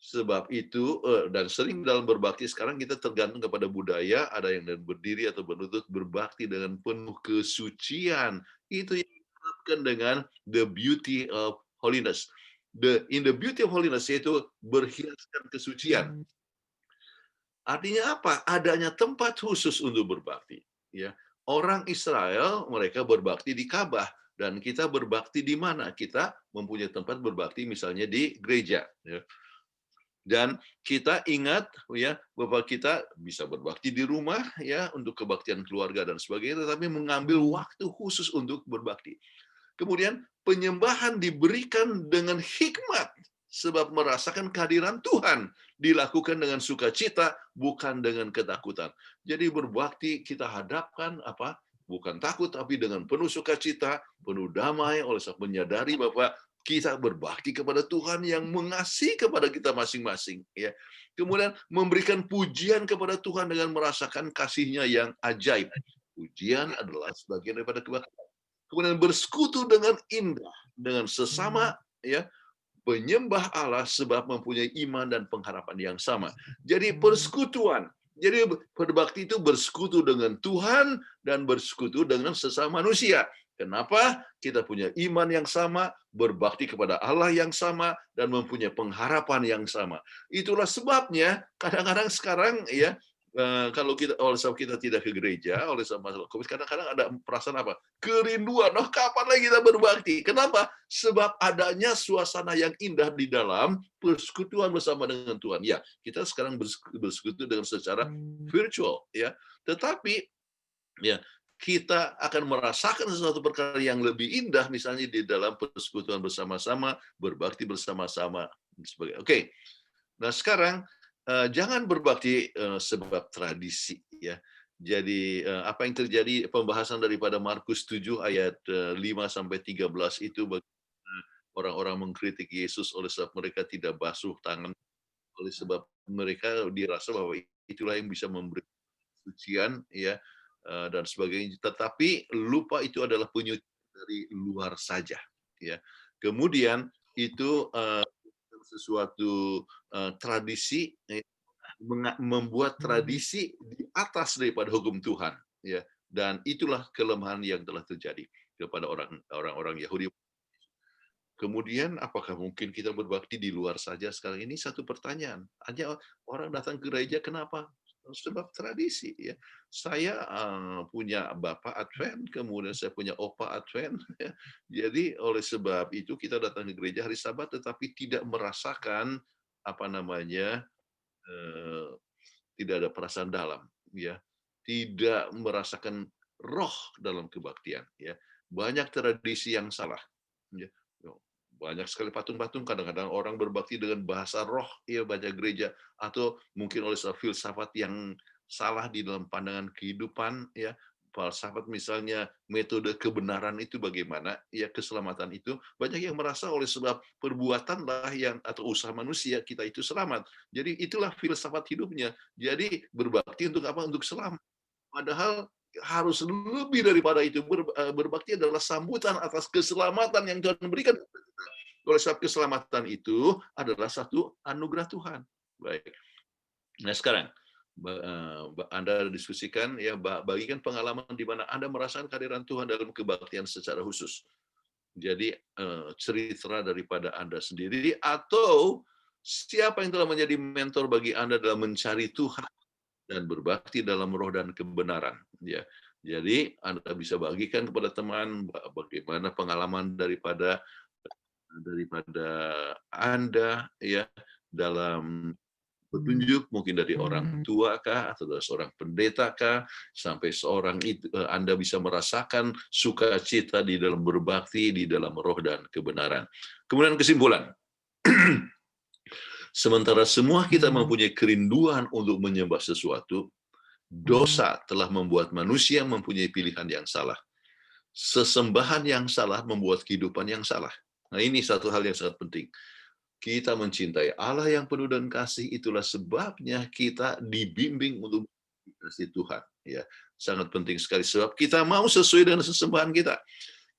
S5: Sebab itu, dan sering dalam berbakti sekarang kita tergantung kepada budaya, ada yang berdiri atau berlutut berbakti dengan penuh kesucian. Itu yang diharapkan dengan the beauty of holiness. In the beauty of holiness, yaitu berhiaskan kesucian. Artinya apa? Adanya tempat khusus untuk berbakti. Ya, orang Israel mereka berbakti di Ka'bah, dan kita berbakti di mana? Kita mempunyai tempat berbakti misalnya di gereja. Ya. Dan kita ingat, ya, bahwa kita bisa berbakti di rumah, ya, untuk kebaktian keluarga dan sebagainya, tetapi mengambil waktu khusus untuk berbakti. Kemudian penyembahan diberikan dengan hikmat sebab merasakan kehadiran Tuhan, dilakukan dengan sukacita, bukan dengan ketakutan. Jadi berbakti kita hadapkan apa? Bukan takut, tapi dengan penuh sukacita, penuh damai, oleh sebab menyadari bahwa kita berbakti kepada Tuhan yang mengasihi kepada kita masing-masing, ya. Kemudian memberikan pujian kepada Tuhan dengan merasakan kasih-Nya yang ajaib. Pujian adalah sebagian daripada kebaktian. Kemudian bersekutu dengan indah dengan sesama, ya, penyembah Allah sebab mempunyai iman dan pengharapan yang sama. Jadi persekutuan. Jadi berbakti itu bersekutu dengan Tuhan dan bersekutu dengan sesama manusia. Kenapa? Kita punya iman yang sama, berbakti kepada Allah yang sama, dan mempunyai pengharapan yang sama. Itulah sebabnya kadang-kadang sekarang, ya,
S3: kalau oleh sebab kita tidak ke gereja, oleh sebab masalah COVID, kadang-kadang ada perasaan apa? Kerinduan. Oh, kapan lagi kita berbakti? Kenapa? Sebab adanya suasana yang indah di dalam persekutuan bersama dengan Tuhan. Ya, kita sekarang bersekutu dengan secara virtual, ya. Tetapi ya, kita akan merasakan sesuatu perkara yang lebih indah, misalnya di dalam persekutuan bersama-sama, berbakti bersama-sama. Oke. Nah, sekarang jangan berbakti sebab tradisi, ya. Jadi apa yang terjadi, pembahasan daripada Markus 7 ayat 5-13 itu, orang-orang mengkritik Yesus oleh sebab mereka tidak basuh tangan, oleh sebab mereka dirasa bahwa itulah yang bisa memberi sucian, ya, dan sebagainya. Tetapi lupa itu adalah penyucian dari luar saja, ya. Kemudian itu sesuatu tradisi, membuat tradisi di atas daripada hukum Tuhan, ya. Dan itulah kelemahan yang telah terjadi kepada orang-orang Yahudi. Kemudian apakah mungkin kita berbakti di luar saja sekarang? Ini satu pertanyaan. Hanya orang datang ke gereja, kenapa? Sebab tradisi, ya. Saya punya bapak Advent, kemudian saya punya opa Advent, ya. Jadi oleh sebab itu kita datang ke gereja hari Sabat, tetapi tidak merasakan tidak ada perasaan dalam, ya. Tidak merasakan roh dalam kebaktian, ya. Banyak tradisi yang salah, ya. Banyak sekali patung-patung, kadang-kadang orang berbakti dengan bahasa roh, ya, baca gereja, atau mungkin oleh filsafat yang salah di dalam pandangan kehidupan, ya. Filsafat misalnya metode kebenaran itu bagaimana, ya, keselamatan itu, banyak yang merasa oleh sebab perbuatanlah yang atau usaha manusia kita itu selamat. Jadi itulah filsafat hidupnya. Jadi berbakti untuk apa? Untuk selamat. Padahal harus lebih daripada itu. Berbakti adalah sambutan atas keselamatan yang Tuhan berikan. Oleh sebab keselamatan itu adalah satu anugerah Tuhan. Baik. Nah, sekarang Anda diskusikan, ya, bagikan pengalaman di mana Anda merasakan kehadiran Tuhan dalam kebaktian secara khusus. Jadi cerita daripada Anda sendiri, atau siapa yang telah menjadi mentor bagi Anda dalam mencari Tuhan dan berbakti dalam roh dan kebenaran, ya. Jadi Anda bisa bagikan kepada teman bagaimana pengalaman daripada Anda, ya, dalam petunjuk, mungkin dari orang tua kah, atau dari seorang pendeta kah, sampai seorang itu Anda bisa merasakan sukacita di dalam berbakti di dalam roh dan kebenaran. Kemudian kesimpulan. Sementara semua kita mempunyai kerinduan untuk menyembah sesuatu, dosa telah membuat manusia mempunyai pilihan yang salah. Sesembahan yang salah membuat kehidupan yang salah. Nah, ini satu hal yang sangat penting. Kita mencintai Allah yang penuh dan kasih, itulah sebabnya kita dibimbing untuk kasih Tuhan. Ya, sangat penting sekali sebab kita mau sesuai dengan sesembahan kita.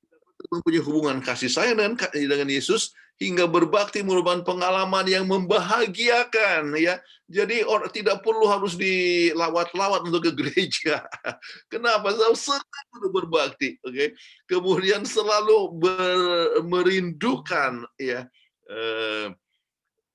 S3: Kita mempunyai hubungan kasih sayang dengan Yesus hingga berbakti merupakan pengalaman yang membahagiakan. Ya, jadi orang tidak perlu harus dilawat-lawat untuk ke gereja. Kenapa? Senang untuk berbakti. Oke. Kemudian selalu merindukan, ya.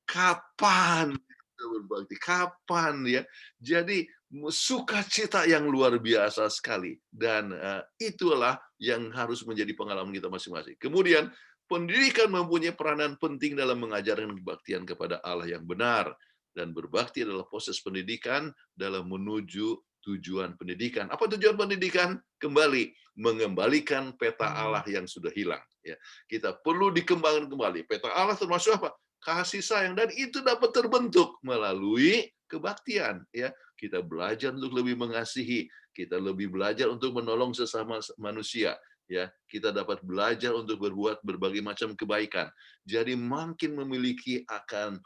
S3: Kapan kita berbakti? Kapan, ya? Jadi sukacita yang luar biasa sekali, dan itulah yang harus menjadi pengalaman kita masing-masing. Kemudian pendidikan mempunyai peranan penting dalam mengajarkan kebaktian kepada Allah yang benar, dan berbakti adalah proses pendidikan dalam menuju tujuan pendidikan. Apa tujuan pendidikan? Kembali mengembalikan peta Allah yang sudah hilang. Ya, kita perlu dikembangkan kembali. Peta Allah termasuk apa? Kasih sayang, dan itu dapat terbentuk melalui kebaktian. Ya, kita belajar untuk lebih mengasihi, kita lebih belajar untuk menolong sesama manusia. Ya, kita dapat belajar untuk berbuat berbagai macam kebaikan. Jadi makin memiliki akan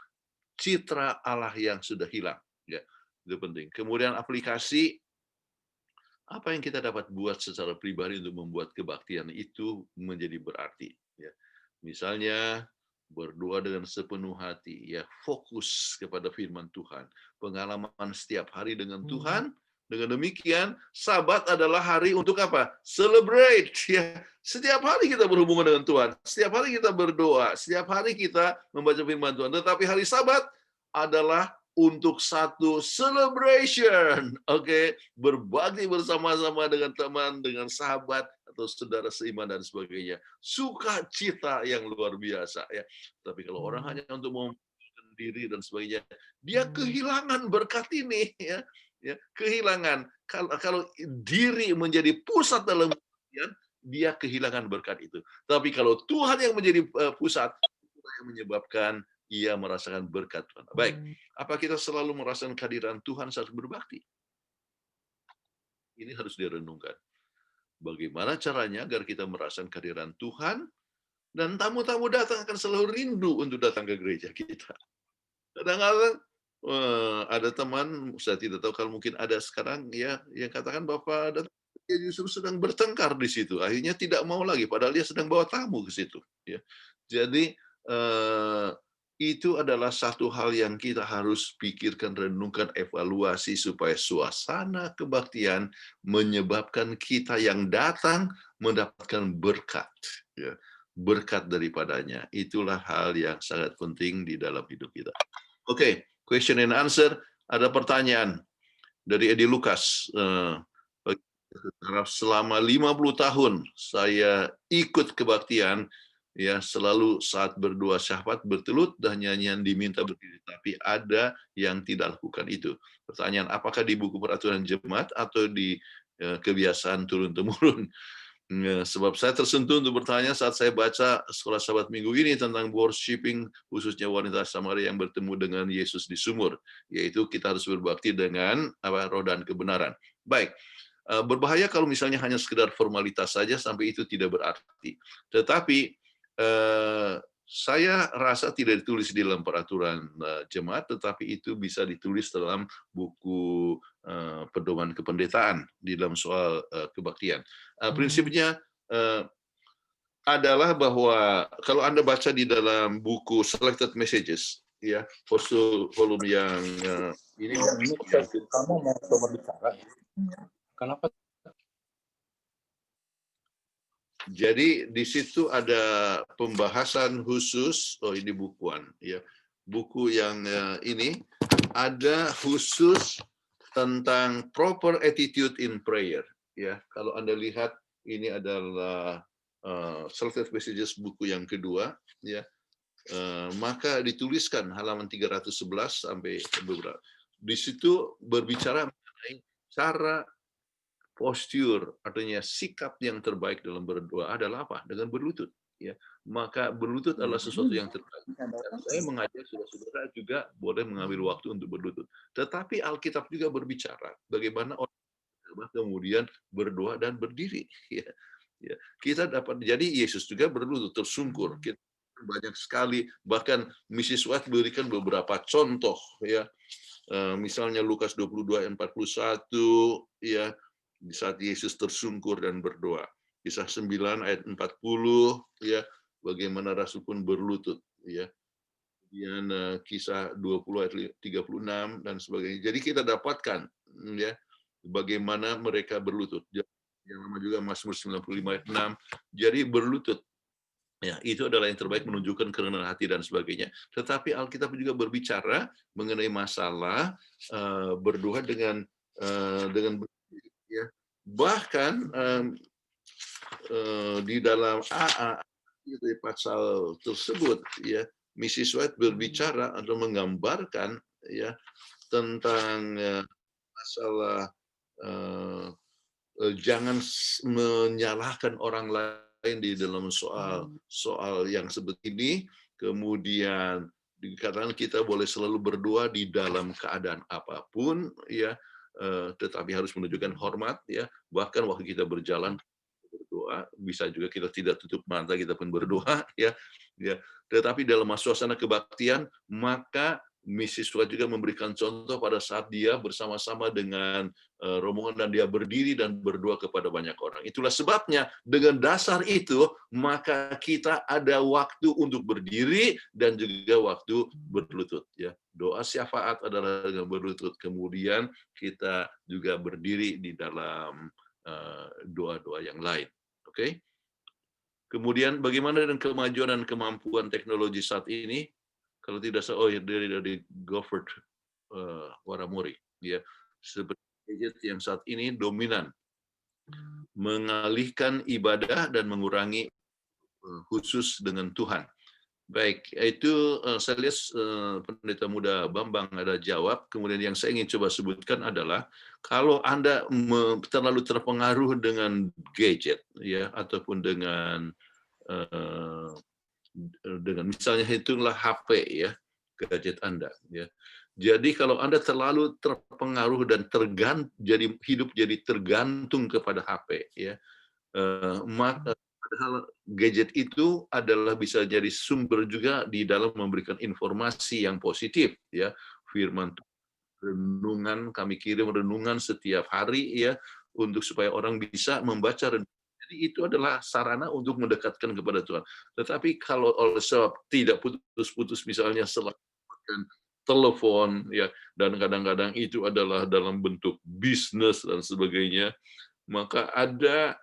S3: citra Allah yang sudah hilang. Ya, itu penting. Kemudian aplikasi, apa yang kita dapat buat secara pribadi untuk membuat kebaktian itu menjadi berarti. Ya, misalnya berdoa dengan sepenuh hati, ya, fokus kepada firman Tuhan, pengalaman setiap hari dengan Tuhan. Dengan demikian, Sabat adalah hari untuk apa? Celebrate, ya. Setiap hari kita berhubungan dengan Tuhan, setiap hari kita berdoa, setiap hari kita membaca firman Tuhan. Tetapi hari Sabat adalah untuk satu celebration, oke, berbakti bersama-sama dengan teman, dengan sahabat atau saudara seiman dan sebagainya. Sukacita yang luar biasa ya. Tapi kalau orang hanya untuk memuaskan diri dan sebagainya, dia kehilangan berkat ini ya. Ya, kehilangan kalau diri menjadi pusat dalam kehidupan, dia kehilangan berkat itu. Tapi kalau Tuhan yang menjadi pusat, itulah yang menyebabkan ia merasakan berkat Tuhan. Baik, apa kita selalu merasakan kehadiran Tuhan saat berbakti? Ini harus direnungkan. Bagaimana caranya agar kita merasakan kehadiran Tuhan dan tamu-tamu datang akan selalu rindu untuk datang ke gereja kita. Kadang-kadang ada teman, saya tidak tahu kalau mungkin ada sekarang ya yang katakan Bapak datang, dia justru sedang bertengkar di situ. Akhirnya tidak mau lagi, padahal dia sedang bawa tamu ke situ. Ya. Jadi itu adalah satu hal yang kita harus pikirkan, renungkan, evaluasi supaya suasana kebaktian menyebabkan kita yang datang mendapatkan berkat. Ya. Berkat daripadanya. Itulah hal yang sangat penting di dalam hidup kita. Oke, question and answer. Ada pertanyaan dari Edi Lukas. Selama 50 tahun saya ikut kebaktian, ya selalu saat berdua syahwat bertelut dan nyanyian diminta berdiri, tapi ada yang tidak lakukan itu. Pertanyaan, apakah di buku peraturan jemaat atau di kebiasaan turun-temurun? Sebab saya tersentuh untuk bertanya saat saya baca sekolah sahabat minggu ini tentang worshiping, khususnya wanita Samaria yang bertemu dengan Yesus di sumur, yaitu kita harus berbakti dengan roh dan kebenaran. Baik, berbahaya kalau misalnya hanya sekedar formalitas saja sampai itu tidak berarti. Tetapi saya rasa tidak ditulis di dalam peraturan jemaat, tetapi itu bisa ditulis dalam buku pedoman kependetaan di dalam soal kebaktian. Prinsipnya adalah bahwa kalau Anda baca di dalam buku Selected Messages, ya, volume yang ini
S4: kamu mau coba bicara? Kenapa?
S3: Jadi di situ ada pembahasan khusus, ini bukuan ya. Buku yang ini ada khusus tentang proper attitude in prayer ya. Kalau Anda lihat ini adalah Selected Messages buku yang kedua ya. Maka dituliskan halaman 311 sampai beberapa. Di situ berbicara mengenai cara postur, artinya sikap yang terbaik dalam berdoa adalah apa? Dengan berlutut. Ya, maka berlutut adalah sesuatu yang terbaik. Dan saya mengajak saudara-saudara juga boleh mengambil waktu untuk berlutut. Tetapi Alkitab juga berbicara bagaimana orang kemudian berdoa dan berdiri. Ya, ya. Kita dapat, jadi Yesus juga berlutut tersungkur. Kita banyak sekali, bahkan Mrs. White berikan beberapa contoh. Ya, misalnya Lukas 22 ayat 41, ya. Di saat Yesus tersungkur dan berdoa. Kisah 9 ayat 40 ya, bagaimana Rasul pun berlutut ya. Kemudian kisah 20 ayat 36 dan sebagainya. Jadi kita dapatkan ya bagaimana mereka berlutut. Yang lama juga Mazmur 95 ayat 6. Jadi berlutut. Ya, itu adalah yang terbaik menunjukkan kerendahan hati dan sebagainya. Tetapi Alkitab juga berbicara mengenai masalah berdoa dengan ya, bahkan di dalam di pasal tersebut ya, Mrs. White berbicara atau menggambarkan ya tentang masalah jangan menyalahkan orang lain di dalam soal yang seperti ini. Kemudian dikatakan kita boleh selalu berdoa di dalam keadaan apapun ya. Tetapi harus menunjukkan hormat ya, bahkan waktu kita berjalan berdoa bisa juga kita tidak tutup mata, kita pun berdoa ya. Tetapi dalam suasana kebaktian maka Mrs. White juga memberikan contoh pada saat dia bersama-sama dengan rombongan dan dia berdiri dan berdoa kepada banyak orang. Itulah sebabnya dengan dasar itu maka kita ada waktu untuk berdiri dan juga waktu berlutut ya. Doa syafaat adalah dengan berlutut. Kemudian kita juga berdiri di dalam doa-doa yang lain. Oke? Kemudian bagaimana dengan kemajuan dan kemampuan teknologi saat ini? Kalau tidak salah, dari Gofford waramuri, ya, seperti gadget yang saat ini dominan mengalihkan ibadah dan mengurangi khusus dengan Tuhan. Baik, itu saya lihat Pendeta Muda Bambang ada jawab. Kemudian yang saya ingin coba sebutkan adalah kalau Anda terlalu terpengaruh dengan gadget, ya, ataupun dengan misalnya hitunglah HP, ya, gadget Anda, ya. Jadi kalau Anda terlalu terpengaruh dan hidup jadi tergantung kepada HP, ya, maka padahal gadget itu adalah bisa jadi sumber juga di dalam memberikan informasi yang positif, ya, firman renungan, kami kirim renungan setiap hari, ya, untuk supaya orang bisa membaca renungan. Jadi itu adalah sarana untuk mendekatkan kepada Tuhan. Tetapi kalau oleh sebab tidak putus-putus misalnya selamatkan telepon, ya, dan kadang-kadang itu adalah dalam bentuk bisnis dan sebagainya, maka ada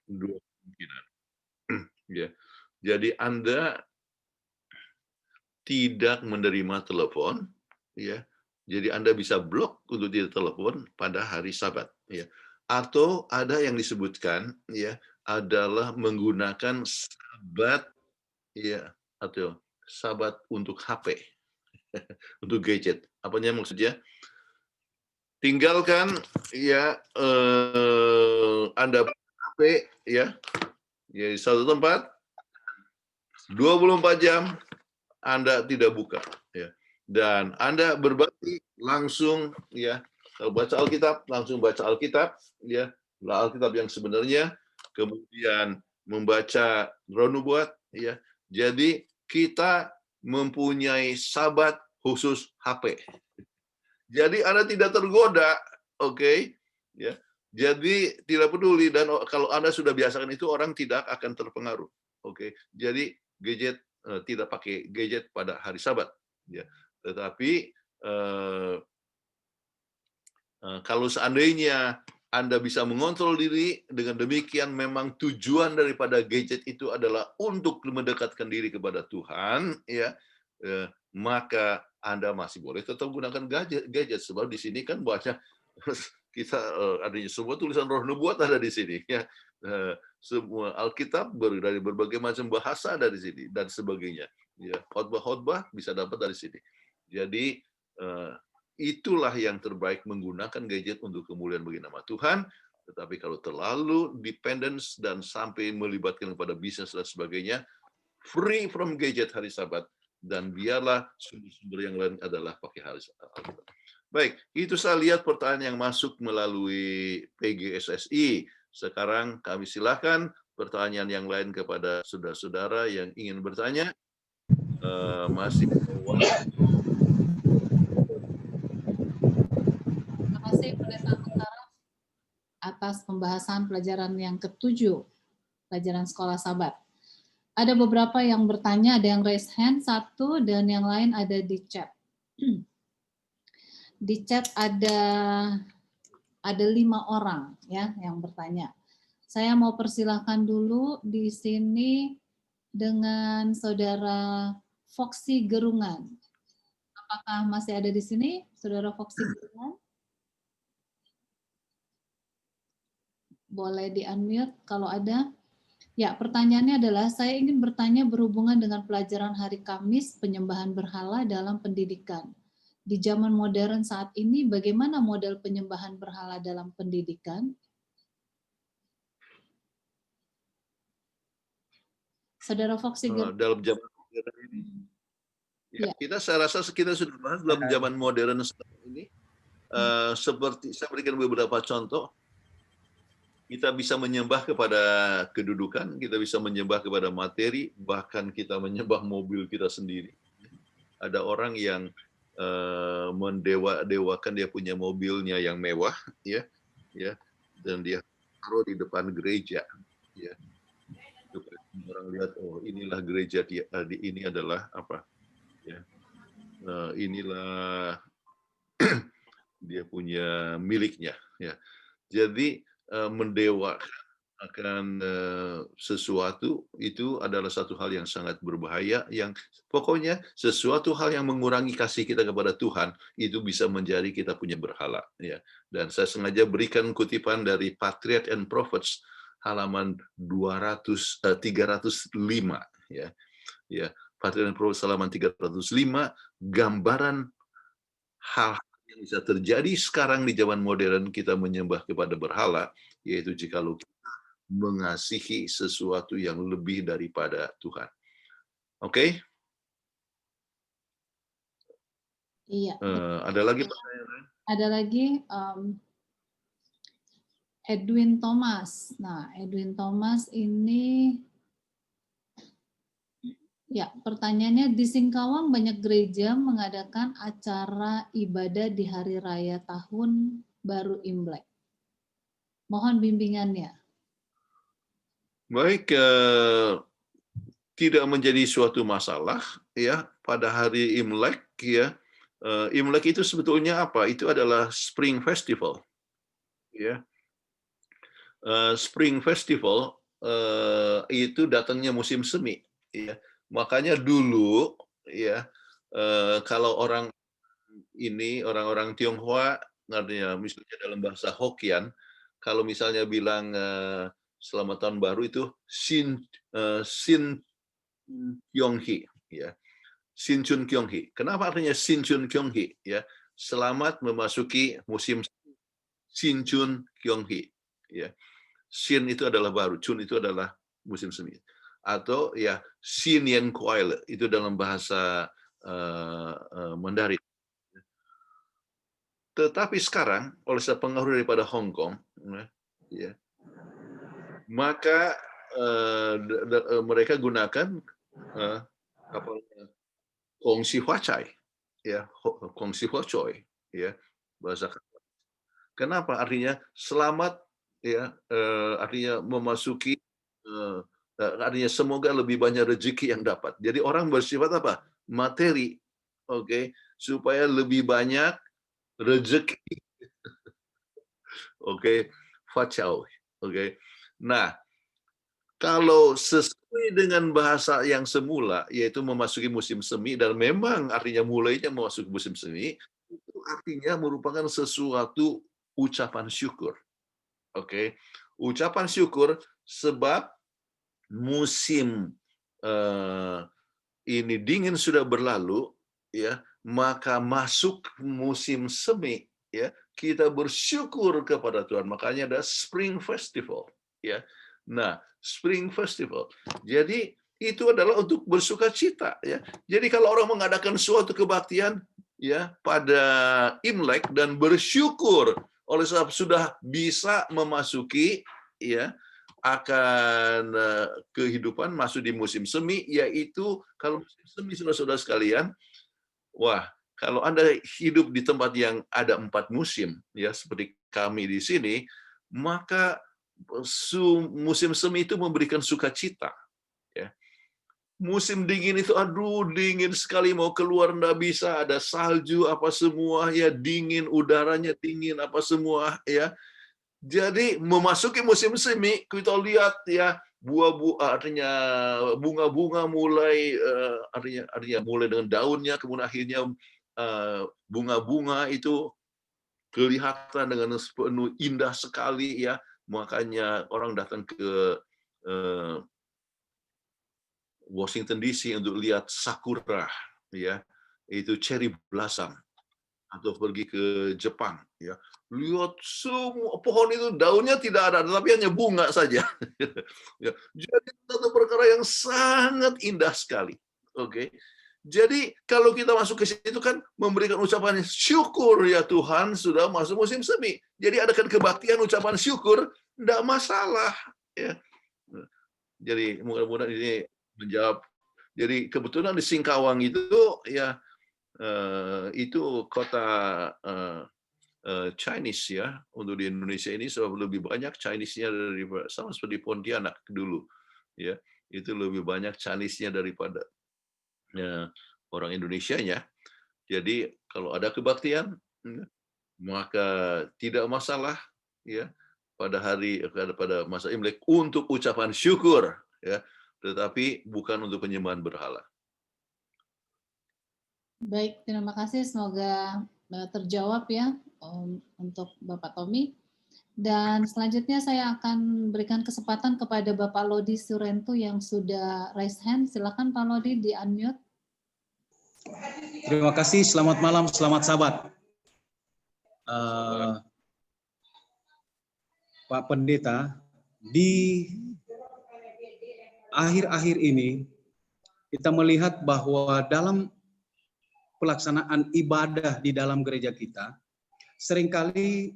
S3: dua kemungkinan. Ya. Jadi Anda tidak menerima telepon, ya. Jadi Anda bisa blok untuk tidak telepon pada hari Sabat, ya. Atau ada yang disebutkan, ya, adalah menggunakan Sabat, ya, atau Sabat untuk HP, untuk gadget. Apanya maksudnya? Tinggalkan, ya, Anda HP, ya, di satu tempat 24 jam Anda tidak buka, ya. Dan Anda berbakti langsung, ya, kalau baca Alkitab langsung baca Alkitab, ya, Alkitab yang sebenarnya, kemudian membaca Roh Nubuat, ya. Jadi kita mempunyai Sabat khusus HP. Jadi Anda tidak tergoda, oke, ya. Jadi tidak peduli, dan kalau Anda sudah biasakan itu, orang tidak akan terpengaruh, oke. Jadi gadget, tidak pakai gadget pada hari Sabat, ya. Tetapi kalau seandainya Anda bisa mengontrol diri, dengan demikian memang tujuan daripada gadget itu adalah untuk mendekatkan diri kepada Tuhan, ya, maka Anda masih boleh tetap gunakan gadget, sebab di sini kan banyak kita adanya semua tulisan Roh Nubuat ada di sini, ya. Semua Alkitab dari berbagai macam bahasa ada di sini dan sebagainya, ya. Khotbah-khotbah bisa dapat dari sini. Jadi itulah yang terbaik, menggunakan gadget untuk kemuliaan bagi nama Tuhan. Tetapi kalau terlalu dependence dan sampai melibatkan kepada bisnis dan sebagainya, free from gadget hari Sabat, dan biarlah sumber-sumber yang lain adalah pakai hari Sabat. Baik, itu saya lihat pertanyaan yang masuk melalui PGSSI. Sekarang kami silakan pertanyaan yang lain kepada saudara-saudara yang ingin bertanya. Masih
S1: Terima kasih Pendeta Antara atas pembahasan pelajaran yang ke-7, pelajaran sekolah Sabat. Ada beberapa yang bertanya, ada yang raise hand satu, dan yang lain ada di chat. Di chat ada 5 orang, ya, yang bertanya. Saya mau persilahkan dulu di sini dengan Saudara Foxy Gerungan. Apakah masih ada di sini, Saudara Foxy Gerungan? Boleh di-unmute kalau ada. Ya, pertanyaannya adalah, saya ingin bertanya berhubungan dengan pelajaran hari Kamis, penyembahan berhala dalam pendidikan. Di zaman modern saat ini, bagaimana model penyembahan berhala dalam pendidikan? Saudara Foxy,
S3: dalam zaman modern ini, ya, saya rasa kita sudah bahas dalam zaman modern ini. Seperti saya berikan beberapa contoh. Kita bisa menyembah kepada kedudukan, kita bisa menyembah kepada materi, bahkan kita menyembah mobil kita sendiri. Ada orang yang mendewakan dia punya mobilnya yang mewah, ya, dan dia taruh di depan gereja, ya. Orang lihat, oh inilah gereja dia, ini adalah apa, ya, inilah dia punya miliknya, ya. Jadi mendewakan akan sesuatu itu adalah satu hal yang sangat berbahaya, yang pokoknya sesuatu hal yang mengurangi kasih kita kepada Tuhan itu bisa menjadi kita punya berhala, ya. Dan saya sengaja berikan kutipan dari Patriarchs and Prophets halaman 305, ya. Ya, Patriarchs and Prophets halaman 305, gambaran hal yang bisa terjadi sekarang di zaman modern kita menyembah kepada berhala, yaitu jikalau mengasihi sesuatu yang lebih daripada Tuhan. Oke?
S1: Iya.
S3: Ada lagi pertanyaan?
S1: Ada lagi Edwin Thomas. Nah, Edwin Thomas ini ya, pertanyaannya, di Singkawang banyak gereja mengadakan acara ibadah di hari raya tahun baru Imlek. Mohon bimbingannya.
S3: Baik, tidak menjadi suatu masalah ya pada hari Imlek, ya. Imlek itu sebetulnya apa? Itu adalah Spring Festival, ya. Spring Festival itu datangnya musim semi, ya. Makanya dulu, ya, kalau orang Tionghoa, artinya misalnya dalam bahasa Hokkien, kalau misalnya bilang selamat tahun baru itu Sin Kyong-hee, ya. Sin Chun Kyong-hee. Kenapa artinya Sin Chun Kyong-hee, ya? Selamat memasuki musim Sin Chun Kyong-hee, ya. Sin itu adalah baru, Chun itu adalah musim semi. Atau ya Sin Yen Kuaile itu dalam bahasa Mandarin. Tetapi sekarang oleh pengaruh daripada Hong Kong, ya, maka mereka gunakan Kongsi Huacai, ya, Kongsi Huacoi, ya, bahasa. Kenapa? Artinya selamat, ya, artinya memasuki, artinya semoga lebih banyak rezeki yang dapat. Jadi orang bersifat apa? Materi, oke, supaya lebih banyak rezeki. Oke, Facau. Oke. Nah, kalau sesuai dengan bahasa yang semula, yaitu memasuki musim semi, dan memang artinya mulainya memasuki musim semi, itu artinya merupakan sesuatu ucapan syukur. Oke. Ucapan syukur sebab musim ini dingin sudah berlalu, ya, maka masuk musim semi, ya, kita bersyukur kepada Tuhan. Makanya ada Spring Festival, ya. Nah, Spring Festival. Jadi itu adalah untuk bersuka cita, ya. Jadi kalau orang mengadakan suatu kebaktian, ya, pada Imlek dan bersyukur oleh sebab sudah bisa memasuki, ya, akan kehidupan masuk di musim semi, yaitu kalau musim semi, saudara-saudara sekalian, wah, kalau Anda hidup di tempat yang ada 4 musim, ya, seperti kami di sini, maka musim semi itu memberikan sukacita, ya. Musim dingin itu, aduh, dingin sekali, mau keluar nggak bisa, ada salju apa semua, ya, dingin, udaranya dingin apa semua, ya. Jadi memasuki musim semi, kita lihat, ya, artinya bunga-bunga mulai artinya mulai dengan daunnya, kemudian akhirnya bunga-bunga itu kelihatan dengan penuh indah sekali, ya. Makanya orang datang ke Washington DC untuk lihat sakura, ya, itu cherry blossom, atau pergi ke Jepang, ya, lihat semua pohon itu daunnya tidak ada, tapi hanya bunga saja. Ya, jadi satu perkara yang sangat indah sekali. Oke. Jadi kalau kita masuk ke situ kan memberikan ucapan syukur, ya Tuhan sudah masuk musim semi. Jadi adakan kebaktian ucapan syukur, tidak masalah, ya. Jadi mudah-mudahan ini menjawab. Jadi kebetulan di Singkawang itu, ya, itu kota Chinese, ya, untuk di Indonesia ini sebab lebih banyak Chinese-nya daripada, sama seperti Pontianak dulu, ya, itu lebih banyak Chinese-nya daripada orang Indonesianya. Jadi kalau ada kebaktian, maka tidak masalah, ya, pada masa Imlek untuk ucapan syukur, ya, tetapi bukan untuk penyembahan berhala.
S1: Baik, terima kasih. Semoga terjawab ya untuk Bapak Tommy. Dan selanjutnya saya akan berikan kesempatan kepada Bapak Lodi Surentu yang sudah raise hand. Silakan Pak Lodi di unmute.
S6: Terima kasih. Selamat malam, selamat sahabat. Pak Pendeta, di akhir-akhir ini kita melihat bahwa dalam pelaksanaan ibadah di dalam gereja kita seringkali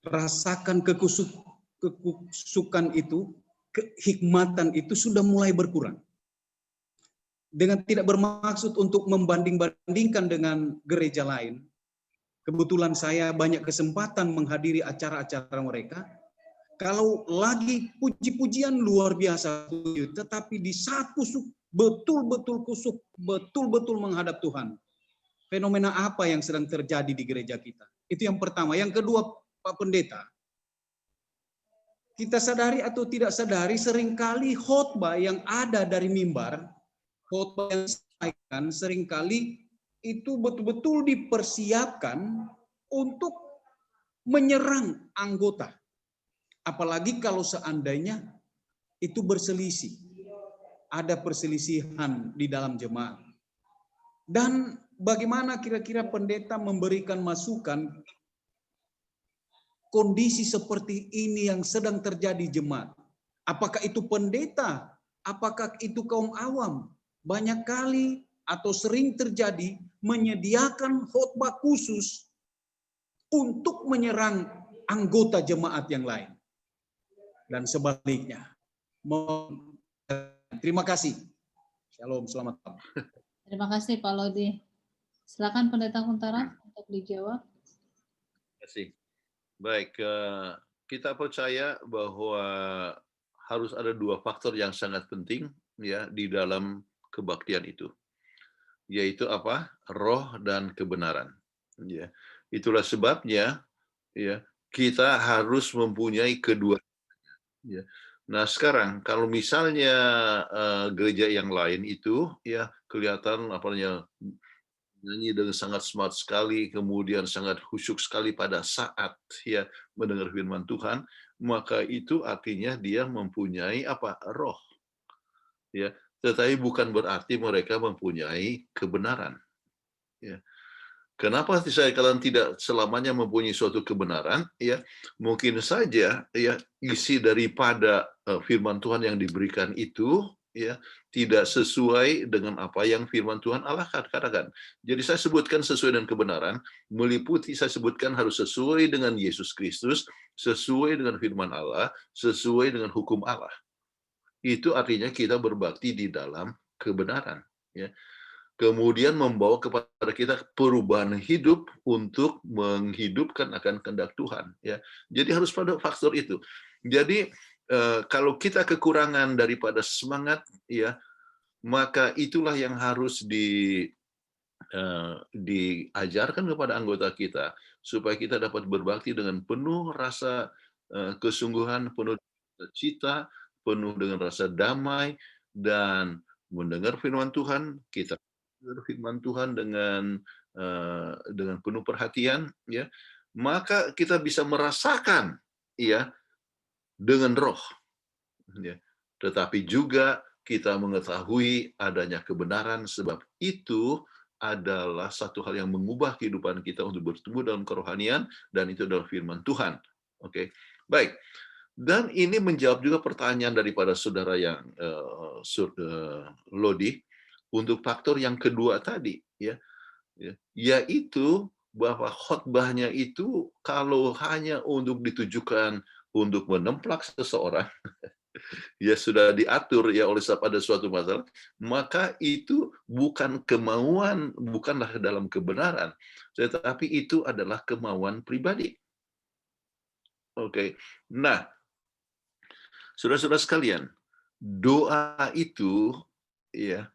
S6: merasakan kekusukan itu, kehikmatan itu sudah mulai berkurang. Dengan tidak bermaksud untuk membanding-bandingkan dengan gereja lain. Kebetulan saya banyak kesempatan menghadiri acara-acara mereka. Kalau lagi puji-pujian luar biasa, tetapi di saat kusuk, betul-betul kusuk, betul-betul menghadap Tuhan. Fenomena apa yang sedang terjadi di gereja kita? Itu yang pertama. Yang kedua, Pak Pendeta, kita sadari atau tidak sadari seringkali khotbah yang ada dari mimbar, khotbah yang disampaikan seringkali itu betul-betul dipersiapkan untuk menyerang anggota. Apalagi kalau seandainya itu berselisih. Ada perselisihan di dalam jemaat. Dan bagaimana kira-kira pendeta memberikan masukan kondisi seperti ini yang sedang terjadi jemaat? Apakah itu pendeta? Apakah itu kaum awam? Banyak kali atau sering terjadi menyediakan khotbah khusus untuk menyerang anggota jemaat yang lain. Dan sebaliknya. Terima kasih. Shalom, selamat malam.
S1: Terima kasih Pak Lodi. Silakan Pendeta Kuntara untuk dijawab.
S3: Terima kasih. Baik, kita percaya bahwa harus ada dua faktor yang sangat penting ya di dalam kebaktian itu. Yaitu apa? Roh dan kebenaran. Ya. Itulah sebabnya ya kita harus mempunyai kedua. Ya. Nah sekarang kalau misalnya gereja yang lain itu ya kelihatan nyanyi dengan sangat smart sekali, kemudian sangat khusyuk sekali pada saat ya mendengar firman Tuhan, maka itu artinya dia mempunyai apa? Roh. Ya. Tetapi bukan berarti mereka mempunyai kebenaran. Ya. Kenapa saya kalian tidak selamanya mempunyai suatu kebenaran? Ya, mungkin saja ya isi daripada firman Tuhan yang diberikan itu ya tidak sesuai dengan apa yang firman Tuhan Allah katakan. Jadi saya sebutkan sesuai dengan kebenaran, meliputi saya sebutkan harus sesuai dengan Yesus Kristus, sesuai dengan firman Allah, sesuai dengan hukum Allah. Itu artinya kita berbakti di dalam kebenaran. Ya. Kemudian membawa kepada kita perubahan hidup untuk menghidupkan akan kehendak Tuhan. Ya. Jadi harus pada faktor itu. Jadi kalau kita kekurangan daripada semangat, ya, maka itulah yang harus diajarkan kepada anggota kita supaya kita dapat berbakti dengan penuh rasa kesungguhan, penuh cita, penuh dengan rasa damai, dan mendengar firman Tuhan, kita mendengar firman Tuhan dengan penuh perhatian, ya, maka kita bisa merasakan, ya, dengan roh, ya. Tetapi juga kita mengetahui adanya kebenaran, sebab itu adalah satu hal yang mengubah kehidupan kita untuk bertumbuh dalam kerohanian, dan itu adalah firman Tuhan. Oke, baik. Dan ini menjawab juga pertanyaan daripada saudara yang Lodi untuk faktor yang kedua tadi, ya, yaitu bahwa khotbahnya itu kalau hanya untuk ditujukan untuk menemplak seseorang, ya sudah diatur ya oleh sebab ada suatu masalah, maka itu bukan kemauan, bukanlah dalam kebenaran, tetapi itu adalah kemauan pribadi. Oke, nah. Saudara-saudara sekalian, doa itu ya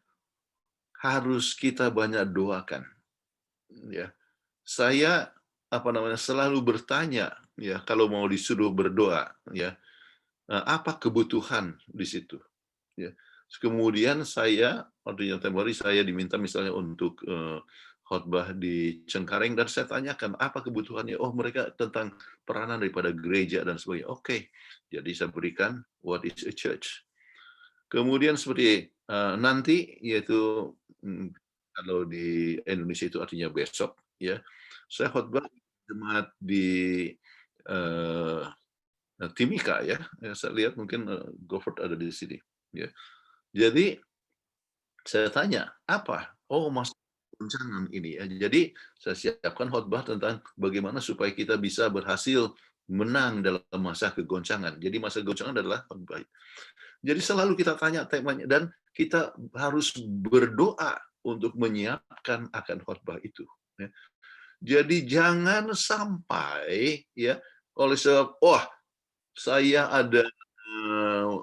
S3: harus kita banyak doakan. Ya, saya selalu bertanya, ya, kalau mau disuruh berdoa, ya, apa kebutuhan di situ, ya. Kemudian saya, artinya tempoh hari saya diminta misalnya untuk khotbah di Cengkareng, dan saya tanyakan apa kebutuhannya. Oh, mereka tentang peranan daripada gereja dan sebagainya. Oke, jadi saya berikan what is a church. Kemudian seperti nanti, yaitu kalau di Indonesia itu artinya besok, ya, saya khotbah jemaat di Timika, ya. Saya lihat mungkin Gofford ada di sini, ya. Jadi saya tanya apa? Oh, masalah goncangan ini, ya. Jadi saya siapkan khotbah tentang bagaimana supaya kita bisa berhasil menang dalam masa kegoncangan. Jadi masa kegoncangan adalah khotbah. Jadi selalu kita tanya temanya, dan kita harus berdoa untuk menyiapkan akan khotbah itu, ya. Jadi jangan sampai, ya, oleh sebab saya ada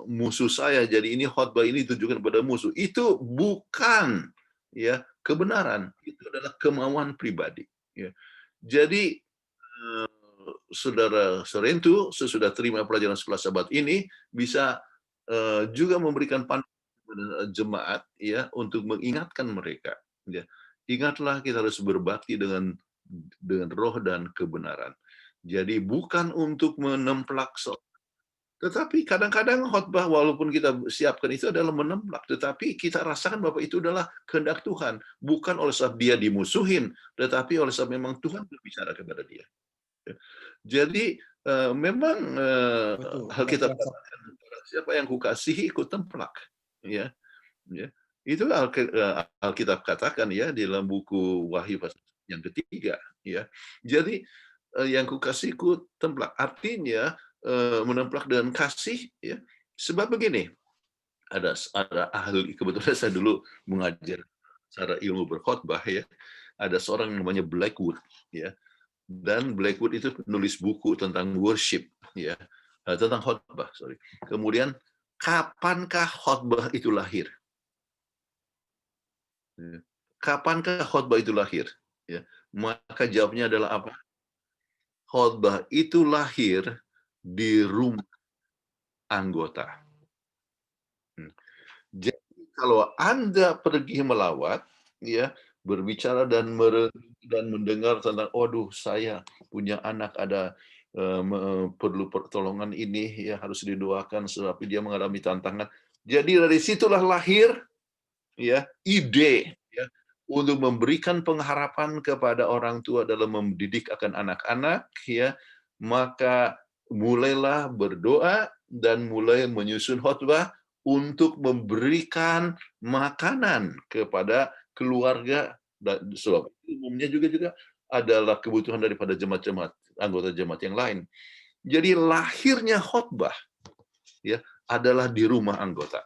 S3: musuh saya, jadi ini khotbah ini ditujukan pada musuh. Itu bukan, ya, kebenaran. Itu adalah kemauan pribadi, ya. Jadi Saudara Sorrento sesudah terima pelajaran sekolah Sabat ini bisa juga memberikan panduan kepada jemaat, ya, untuk mengingatkan mereka, ya. Ingatlah kita harus berbakti dengan roh dan kebenaran. Jadi bukan untuk menemplak tetapi kadang-kadang khotbah walaupun kita siapkan itu adalah menemplak, tetapi kita rasakan bahwa itu adalah kehendak Tuhan, bukan oleh sebab dia dimusuhin, tetapi oleh sebab memang Tuhan berbicara kepada dia. Jadi memang hal kita katakan, siapa yang kukasihi ikut templak, ya, ya. Itu Alkitab katakan, ya, di dalam buku Wahyu pasal yang ketiga, ya. Jadi yang kukasihi ikut templak, artinya menemplak dengan kasih, ya. Sebab begini, ada ahli, kebetulan saya dulu mengajar cara ilmu berkhotbah, ya. Ada seorang yang namanya Blackwood, ya. Dan Blackwood itu penulis buku tentang worship, ya, tentang khotbah, sorry. Kemudian kapankah khotbah itu lahir? Kapankah khotbah itu lahir? Ya, maka jawabnya adalah apa? Khotbah itu lahir di rumah anggota. Jadi kalau Anda pergi melawat, ya, berbicara dan mendengar tentang, waduh, saya punya anak ada perlu pertolongan ini, ya, harus didoakan sebab dia mengalami tantangan. Jadi dari situlah lahir, ya, ide, ya, untuk memberikan pengharapan kepada orang tua dalam mendidik akan anak-anak, ya. Maka mulailah berdoa dan mulai menyusun khotbah untuk memberikan makanan kepada keluarga, dan sebab umumnya juga adalah kebutuhan daripada jemaat-jemaat, anggota jemaat yang lain. Jadi lahirnya khotbah, ya, adalah di rumah anggota.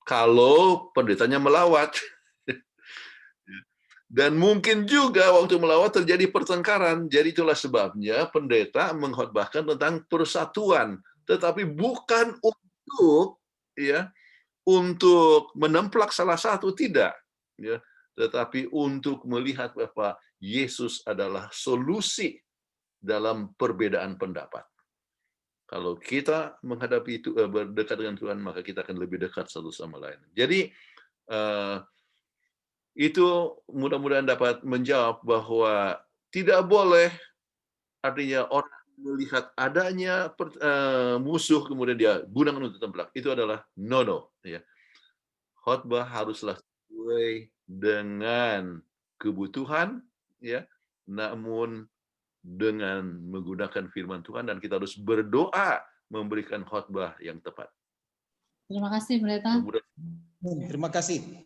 S3: Kalau pendetanya melawat. Dan mungkin juga waktu melawat terjadi pertengkaran. Jadi itulah sebabnya pendeta mengkhotbahkan tentang persatuan, tetapi bukan untuk, ya, untuk menemplak salah satu, tidak, ya, tetapi untuk melihat bahwa Yesus adalah solusi dalam perbedaan pendapat. Kalau kita menghadapi itu, berdekat dengan Tuhan, maka kita akan lebih dekat satu sama lain. Jadi itu mudah-mudahan dapat menjawab bahwa tidak boleh, artinya orang melihat adanya musuh kemudian dia gunakan untuk templak. Itu adalah no, ya. Khotbah haruslah sesuai dengan kebutuhan, ya, namun dengan menggunakan firman Tuhan, dan kita harus berdoa memberikan khotbah yang tepat.
S1: Terima kasih, Pendeta.
S6: Terima kasih.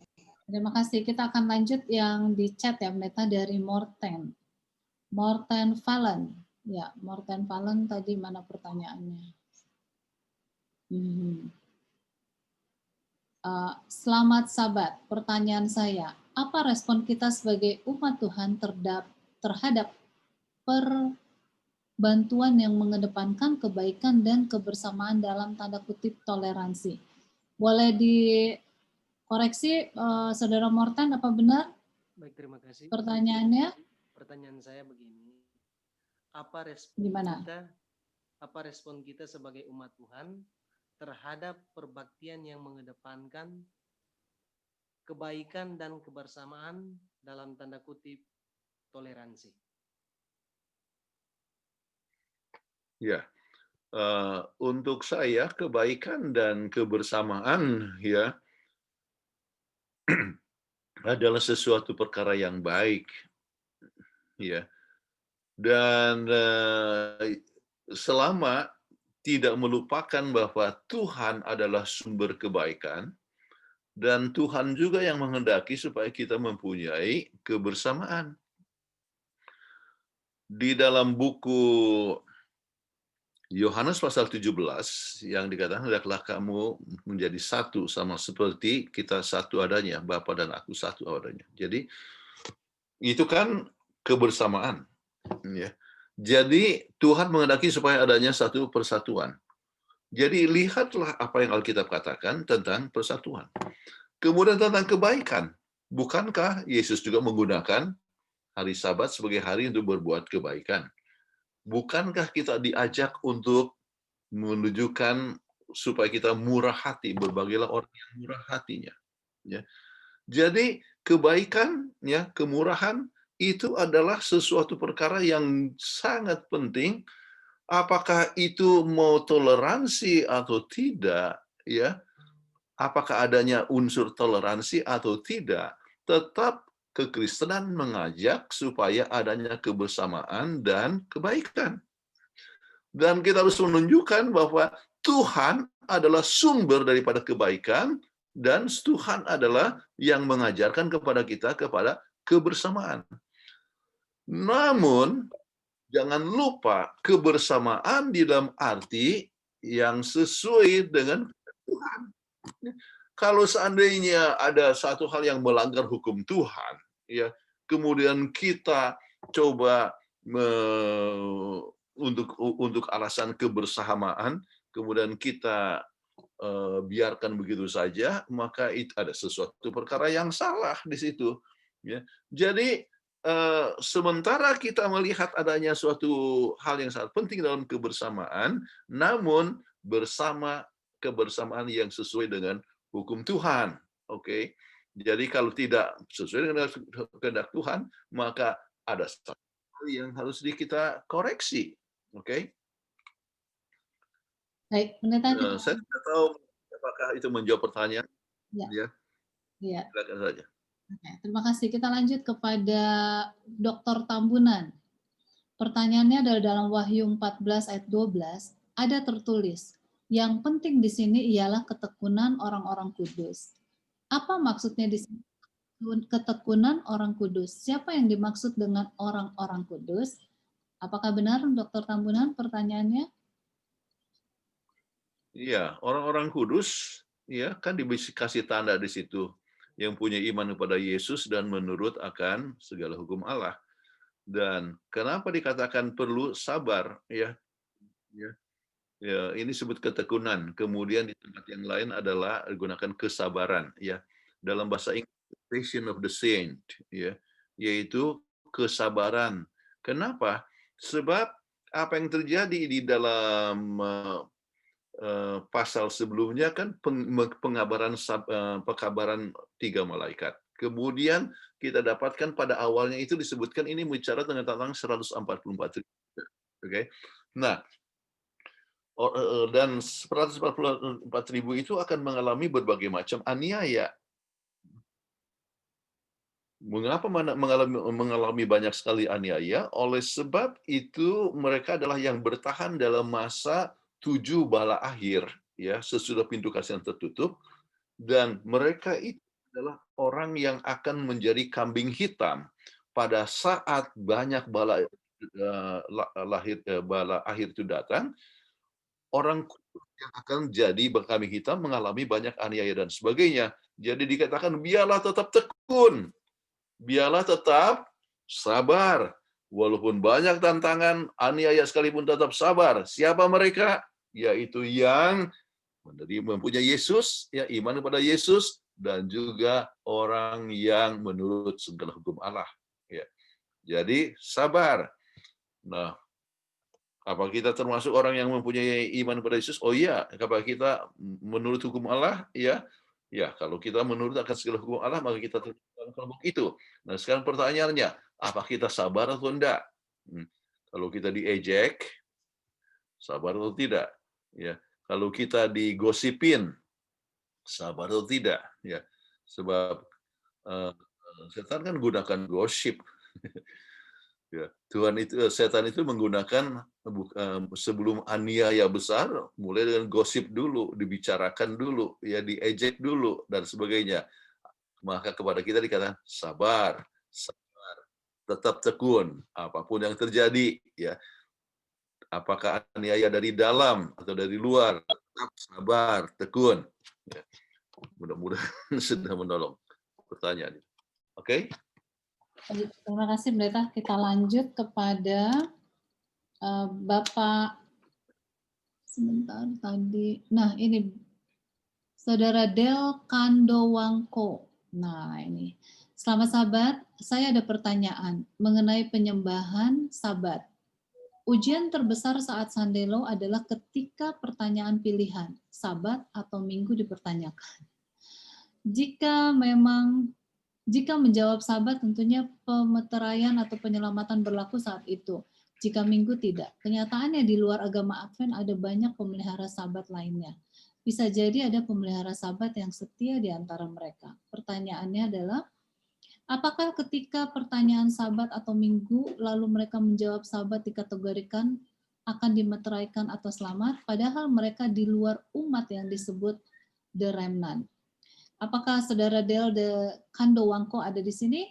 S1: Terima kasih. Kita akan lanjut yang di chat, ya, Pendeta, dari Morten Valen. Ya, Morten Valen tadi mana pertanyaannya? Selamat Sabat. Pertanyaan saya, apa respon kita sebagai umat Tuhan terhadap perbantuan yang mengedepankan kebaikan dan kebersamaan dalam tanda kutip toleransi? Boleh dikoreksi, Saudara Morten, apa benar?
S7: Baik, terima kasih.
S1: Pertanyaannya?
S7: Pertanyaan saya begini, apa respon
S1: Gimana?
S7: kita sebagai umat Tuhan terhadap perbaktian yang mengedepankan kebaikan dan kebersamaan dalam tanda kutip toleransi.
S3: Ya, untuk saya kebaikan dan kebersamaan ya adalah sesuatu perkara yang baik, ya. Dan selama tidak melupakan bahwa Tuhan adalah sumber kebaikan dan Tuhan juga yang menghendaki supaya kita mempunyai kebersamaan. Di dalam buku Yohanes pasal 17 yang dikatakan, hendaklah kamu menjadi satu sama seperti kita satu adanya, Bapa dan aku satu adanya. Jadi itu kan kebersamaan, ya. Jadi Tuhan menghendaki supaya adanya satu persatuan. Jadi lihatlah apa yang Alkitab katakan tentang persatuan. Kemudian tentang kebaikan. Bukankah Yesus juga menggunakan hari Sabat sebagai hari untuk berbuat kebaikan? Bukankah kita diajak untuk menunjukkan supaya kita murah hati, berbagailah orang yang murah hatinya. Ya. Jadi kebaikan, ya, kemurahan itu adalah sesuatu perkara yang sangat penting. Apakah itu mau toleransi atau tidak, ya? Apakah adanya unsur toleransi atau tidak? Tetap kekristenan mengajak supaya adanya kebersamaan dan kebaikan. Dan kita harus menunjukkan bahwa Tuhan adalah sumber daripada kebaikan dan Tuhan adalah yang mengajarkan kepada kita kepada kebersamaan. Namun, jangan lupa kebersamaan di dalam arti yang sesuai dengan Tuhan. Kalau seandainya ada satu hal yang melanggar hukum Tuhan, ya, kemudian kita coba untuk alasan kebersamaan, kemudian kita biarkan begitu saja, maka itu ada sesuatu perkara yang salah di situ. Ya. Jadi sementara kita melihat adanya suatu hal yang sangat penting dalam kebersamaan, namun bersama kebersamaan yang sesuai dengan hukum Tuhan. Oke. Jadi kalau tidak sesuai dengan kehendak Tuhan, maka ada satu hal yang harus kita koreksi. Oke.
S1: Baik, pendeta.
S3: Saya tidak tahu apakah itu menjawab pertanyaan.
S1: Ya. Ya.
S3: Silakan saja.
S1: Oke, terima kasih. Kita lanjut kepada Dr. Tambunan. Pertanyaannya adalah dalam Wahyu 14 ayat 12, ada tertulis, yang penting di sini ialah ketekunan orang-orang kudus. Apa maksudnya di sini ketekunan orang kudus? Siapa yang dimaksud dengan orang-orang kudus? Apakah benar, Dr. Tambunan, pertanyaannya?
S3: Iya, orang-orang kudus, ya kan dikasih tanda di situ, yang punya iman kepada Yesus dan menurut akan segala hukum Allah. Dan kenapa dikatakan perlu sabar, ya? Ya, ini disebut ketekunan. Kemudian di tempat yang lain adalah digunakan kesabaran, ya. Dalam bahasa Inggris, patience of the saint, ya, yaitu kesabaran. Kenapa? Sebab apa yang terjadi di dalam pasal sebelumnya kan pekabaran 3 malaikat. Kemudian kita dapatkan pada awalnya itu disebutkan ini bicara tentang 144.000. Oke. Nah, dan 144.000 itu akan mengalami berbagai macam aniaya. Mengapa mengalami banyak sekali aniaya? Oleh sebab itu mereka adalah yang bertahan dalam masa 7 bala akhir, ya, sesudah pintu kasihan tertutup, dan mereka itu adalah orang yang akan menjadi kambing hitam pada saat banyak bala akhir itu datang. Orang yang akan jadi kambing hitam mengalami banyak aniaya dan sebagainya. Jadi dikatakan biarlah tetap tekun, biarlah tetap sabar. Walaupun banyak tantangan, aniaya sekalipun tetap sabar. Siapa mereka? Yaitu yang mempunyai Yesus, ya, iman kepada Yesus, dan juga orang yang menurut segala hukum Allah. Ya. Jadi sabar. Nah, Apa kita termasuk orang yang mempunyai iman pada Yesus? Oh iya. Apa kita menurut hukum Allah? Ya. Ya, kalau kita menurut akan segala hukum Allah, maka kita termasuk dalam kelompok itu. Nah, sekarang pertanyaannya, apa kita sabar atau enggak? Kalau kita diejek, sabar atau tidak? Ya. Kalau kita digosipin, sabar atau tidak? Ya. Sebab setan kan gunakan gosip. Ya, setan itu menggunakan sebelum aniaya besar, mulai dengan gosip dulu, dibicarakan dulu, ya diejek dulu dan sebagainya. Maka kepada kita dikatakan sabar, sabar, tetap tekun, apapun yang terjadi, ya. Apakah aniaya dari dalam atau dari luar, tetap sabar, tekun. Ya. Mudah-mudahan sudah menolong pertanyaan. Oke?
S1: Terima kasih Pendeta. Kita lanjut kepada Bapak sebentar tadi. Nah, ini Saudara Del Kandowangko. Nah, ini. Selamat Sabat, saya ada pertanyaan mengenai penyembahan Sabat. Ujian terbesar saat Sandelo adalah ketika pertanyaan pilihan, Sabat atau Minggu dipertanyakan. Jika menjawab Sabat, tentunya pemeteraian atau penyelamatan berlaku saat itu. Jika Minggu tidak. Kenyataannya di luar agama Advent ada banyak pemelihara Sabat lainnya. Bisa jadi ada pemelihara Sabat yang setia di antara mereka. Pertanyaannya adalah, apakah ketika pertanyaan Sabat atau Minggu, lalu mereka menjawab Sabat dikategorikan akan dimeteraikan atau selamat, padahal mereka di luar umat yang disebut The Remnant? Apakah Saudara Del de Kandowangko ada di sini?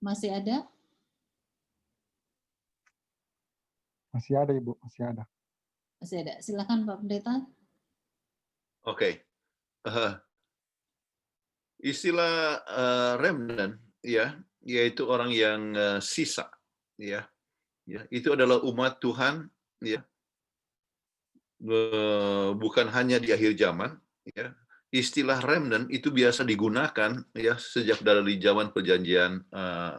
S1: Masih ada?
S8: Masih ada, Ibu. Masih ada.
S1: Masih ada. Silakan Pak Pendeta.
S3: Oke. Istilah remnant, ya, yaitu orang yang sisa, ya. Itu adalah umat Tuhan, ya. Bukan hanya di akhir zaman, ya. Istilah remnant itu biasa digunakan ya sejak dari zaman Perjanjian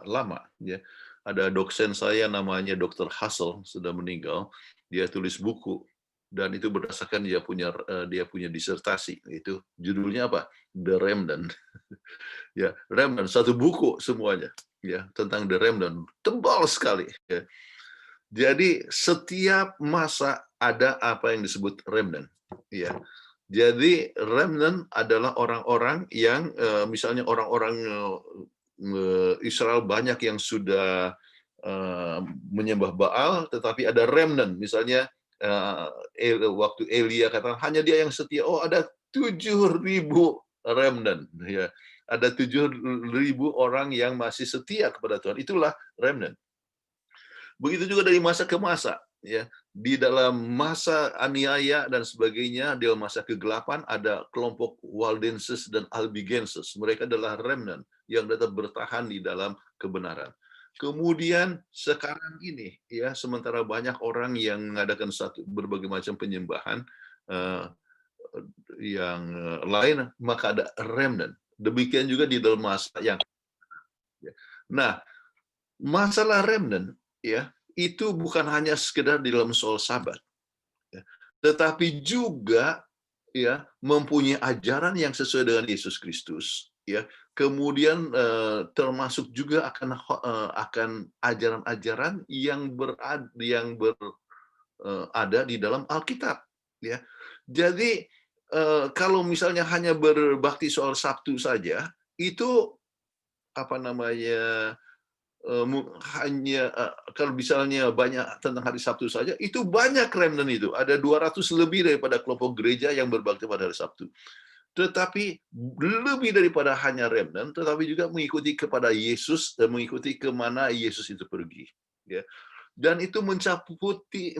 S3: Lama. Ya. Ada dosen saya namanya Dr. Hassel, sudah meninggal. Dia tulis buku dan itu berdasarkan dia punya disertasi. Itu judulnya apa? The Remnant. Ya, Remnant, satu buku semuanya ya tentang The Remnant, tebal sekali. Ya. Jadi setiap masa ada apa yang disebut remnant. Ya. Jadi remnant adalah orang-orang yang misalnya orang-orang Israel banyak yang sudah menyembah Baal, tetapi ada remnant. Misalnya waktu Elia katakan hanya dia yang setia. Oh, ada 7.000 remnant. Ya, ada 7.000 orang yang masih setia kepada Tuhan. Itulah remnant. Begitu juga dari masa ke masa. Ya, di dalam masa aniaya dan sebagainya, di dalam masa kegelapan ada kelompok Waldenses dan Albigenses. Mereka adalah remnant yang tetap bertahan di dalam kebenaran. Kemudian sekarang ini, ya, sementara banyak orang yang mengadakan berbagai macam penyembahan yang lain, maka ada remnant. Demikian juga di dalam masa yang. Nah, masalah remnant, ya. Itu bukan hanya sekedar di dalam soal Sabat, ya, tetapi juga ya mempunyai ajaran yang sesuai dengan Yesus Kristus, ya. Kemudian termasuk juga akan ajaran-ajaran yang ada di dalam Alkitab, ya. Jadi kalau misalnya hanya berbakti soal Sabtu saja, itu apa namanya? Hanya kalau misalnya banyak tentang hari Sabtu saja, itu banyak remnant itu. Ada 200 lebih daripada kelompok gereja yang berbakti pada hari Sabtu. Tetapi lebih daripada hanya remnant, tetapi juga mengikuti kepada Yesus dan mengikuti kemana Yesus itu pergi. Ya. Dan itu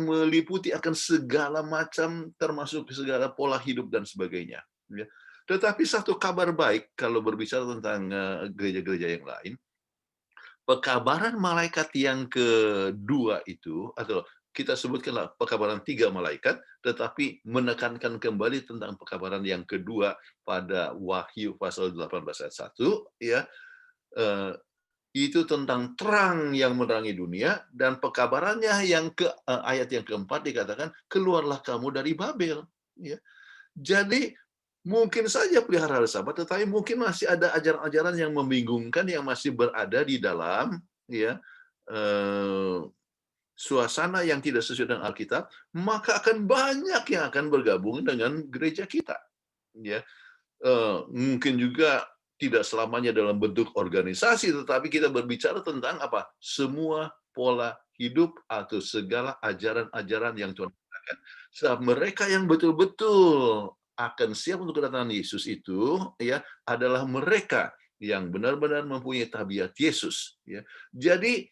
S3: meliputi akan segala macam, termasuk segala pola hidup dan sebagainya. Ya. Tetapi satu kabar baik kalau berbicara tentang gereja-gereja yang lain, pekabaran malaikat yang kedua itu, atau kita sebutkanlah pekabaran 3 malaikat, tetapi menekankan kembali tentang pekabaran yang kedua pada Wahyu pasal 18 ayat 1, ya, itu tentang terang yang menerangi dunia, dan pekabarannya ayat yang keempat dikatakan, keluarlah kamu dari Babel. Ya. Jadi mungkin saja pelihara hari Sabat, tetapi mungkin masih ada ajaran-ajaran yang membingungkan yang masih berada di dalam suasana yang tidak sesuai dengan Alkitab, maka akan banyak yang akan bergabung dengan gereja kita. Ya. Mungkin juga tidak selamanya dalam bentuk organisasi, tetapi kita berbicara tentang apa? Semua pola hidup atau segala ajaran-ajaran yang Tuhan katakan. Sebab mereka yang betul-betul akan siap untuk kedatangan Yesus itu, ya, adalah mereka yang benar-benar mempunyai tabiat Yesus. Ya. Jadi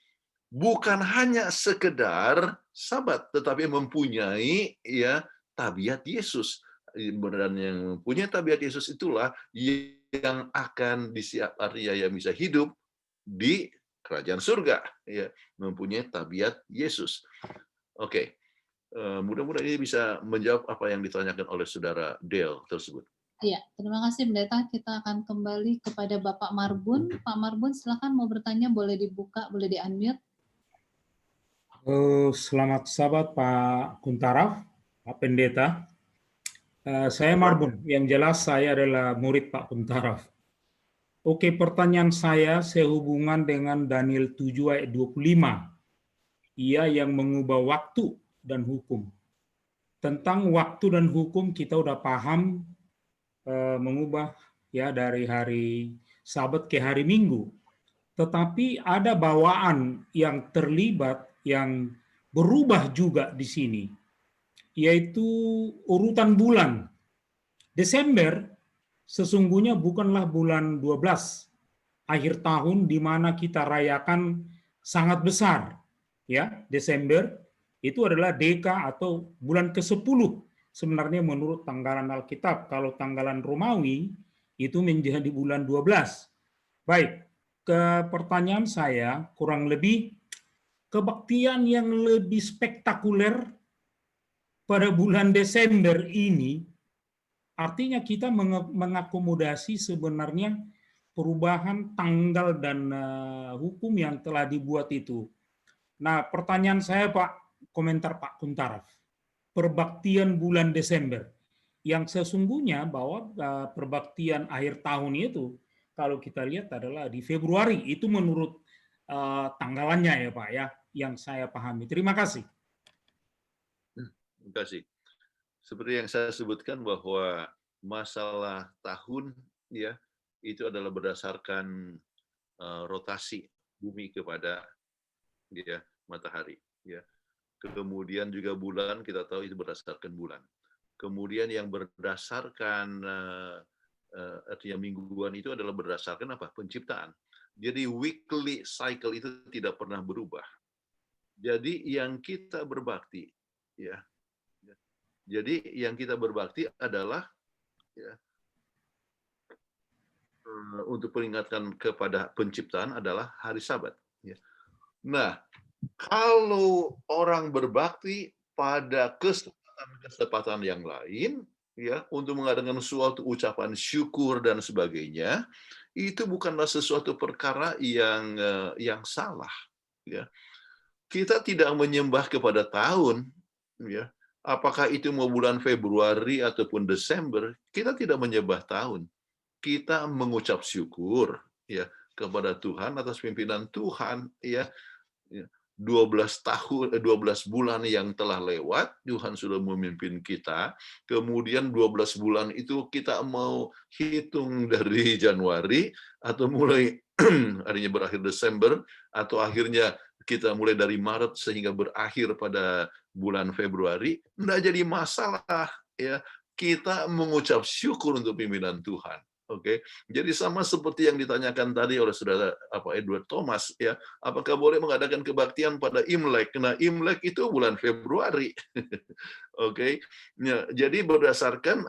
S3: bukan hanya sekedar Sabat, tetapi mempunyai tabiat Yesus. Dan yang mempunyai tabiat Yesus itulah yang akan artinya yang bisa hidup di kerajaan surga, ya, mempunyai tabiat Yesus. Oke. Mudah-mudahan ini bisa menjawab apa yang ditanyakan oleh saudara Dale tersebut.
S1: Iya, terima kasih Pendeta. Kita akan kembali kepada Bapak Marbun. Pak Marbun, silakan mau bertanya, boleh dibuka, boleh di-unmute.
S9: Selamat Sabat Pak Kuntaraf, Pak Pendeta. Saya Marbun, yang jelas saya adalah murid Pak Kuntaraf. Oke, pertanyaan saya sehubungan dengan Daniel 7 ayat 25. Ia yang mengubah waktu dan hukum. Tentang waktu dan hukum kita udah paham, mengubah ya dari hari Sabat ke hari Minggu. Tetapi ada bawaan yang terlibat yang berubah juga di sini, yaitu urutan bulan. Desember sesungguhnya bukanlah bulan 12, akhir tahun di mana kita rayakan sangat besar. Ya, Desember itu adalah deka atau bulan ke-10 sebenarnya menurut tanggalan Alkitab. Kalau tanggalan Romawi itu menjadi bulan 12. Baik, ke pertanyaan saya kurang lebih kebaktian yang lebih spektakuler pada bulan Desember ini, artinya kita mengakomodasi sebenarnya perubahan tanggal dan hukum yang telah dibuat itu. Nah, pertanyaan saya Pak, komentar Pak Kuntaraf, perbaktian bulan Desember, yang sesungguhnya bahwa perbaktian akhir tahun itu, kalau kita lihat adalah di Februari, itu menurut tanggalannya ya Pak ya, yang saya pahami. Terima kasih.
S3: Terima kasih. Seperti yang saya sebutkan bahwa masalah tahun ya itu adalah berdasarkan rotasi bumi kepada matahari ya. Kemudian juga bulan kita tahu itu berdasarkan bulan. Kemudian yang berdasarkan artinya mingguan itu adalah berdasarkan apa? Penciptaan. Jadi weekly cycle itu tidak pernah berubah. Jadi yang kita berbakti ya. Jadi yang kita berbakti adalah ya, untuk peringatkan kepada penciptaan adalah hari Sabat. Ya. Nah, kalau orang berbakti pada kesempatan yang lain, ya, untuk mengadakan suatu ucapan syukur dan sebagainya, itu bukanlah sesuatu perkara yang salah. Ya. Kita tidak menyembah kepada tahun, ya. Apakah itu mau bulan Februari ataupun Desember, kita tidak menyembah tahun. Kita mengucap syukur ya kepada Tuhan atas pimpinan Tuhan ya. 12 bulan yang telah lewat, Tuhan sudah memimpin kita. Kemudian 12 bulan itu kita mau hitung dari Januari atau mulai akhirnya berakhir Desember atau akhirnya kita mulai dari Maret sehingga berakhir pada bulan Februari, tidak jadi masalah ya. Kita mengucap syukur untuk pimpinan Tuhan. Oke. Jadi sama seperti yang ditanyakan tadi oleh saudara Edward Thomas ya, apakah boleh mengadakan kebaktian pada Imlek? Nah, Imlek itu bulan Februari. Oke. Ya, jadi berdasarkan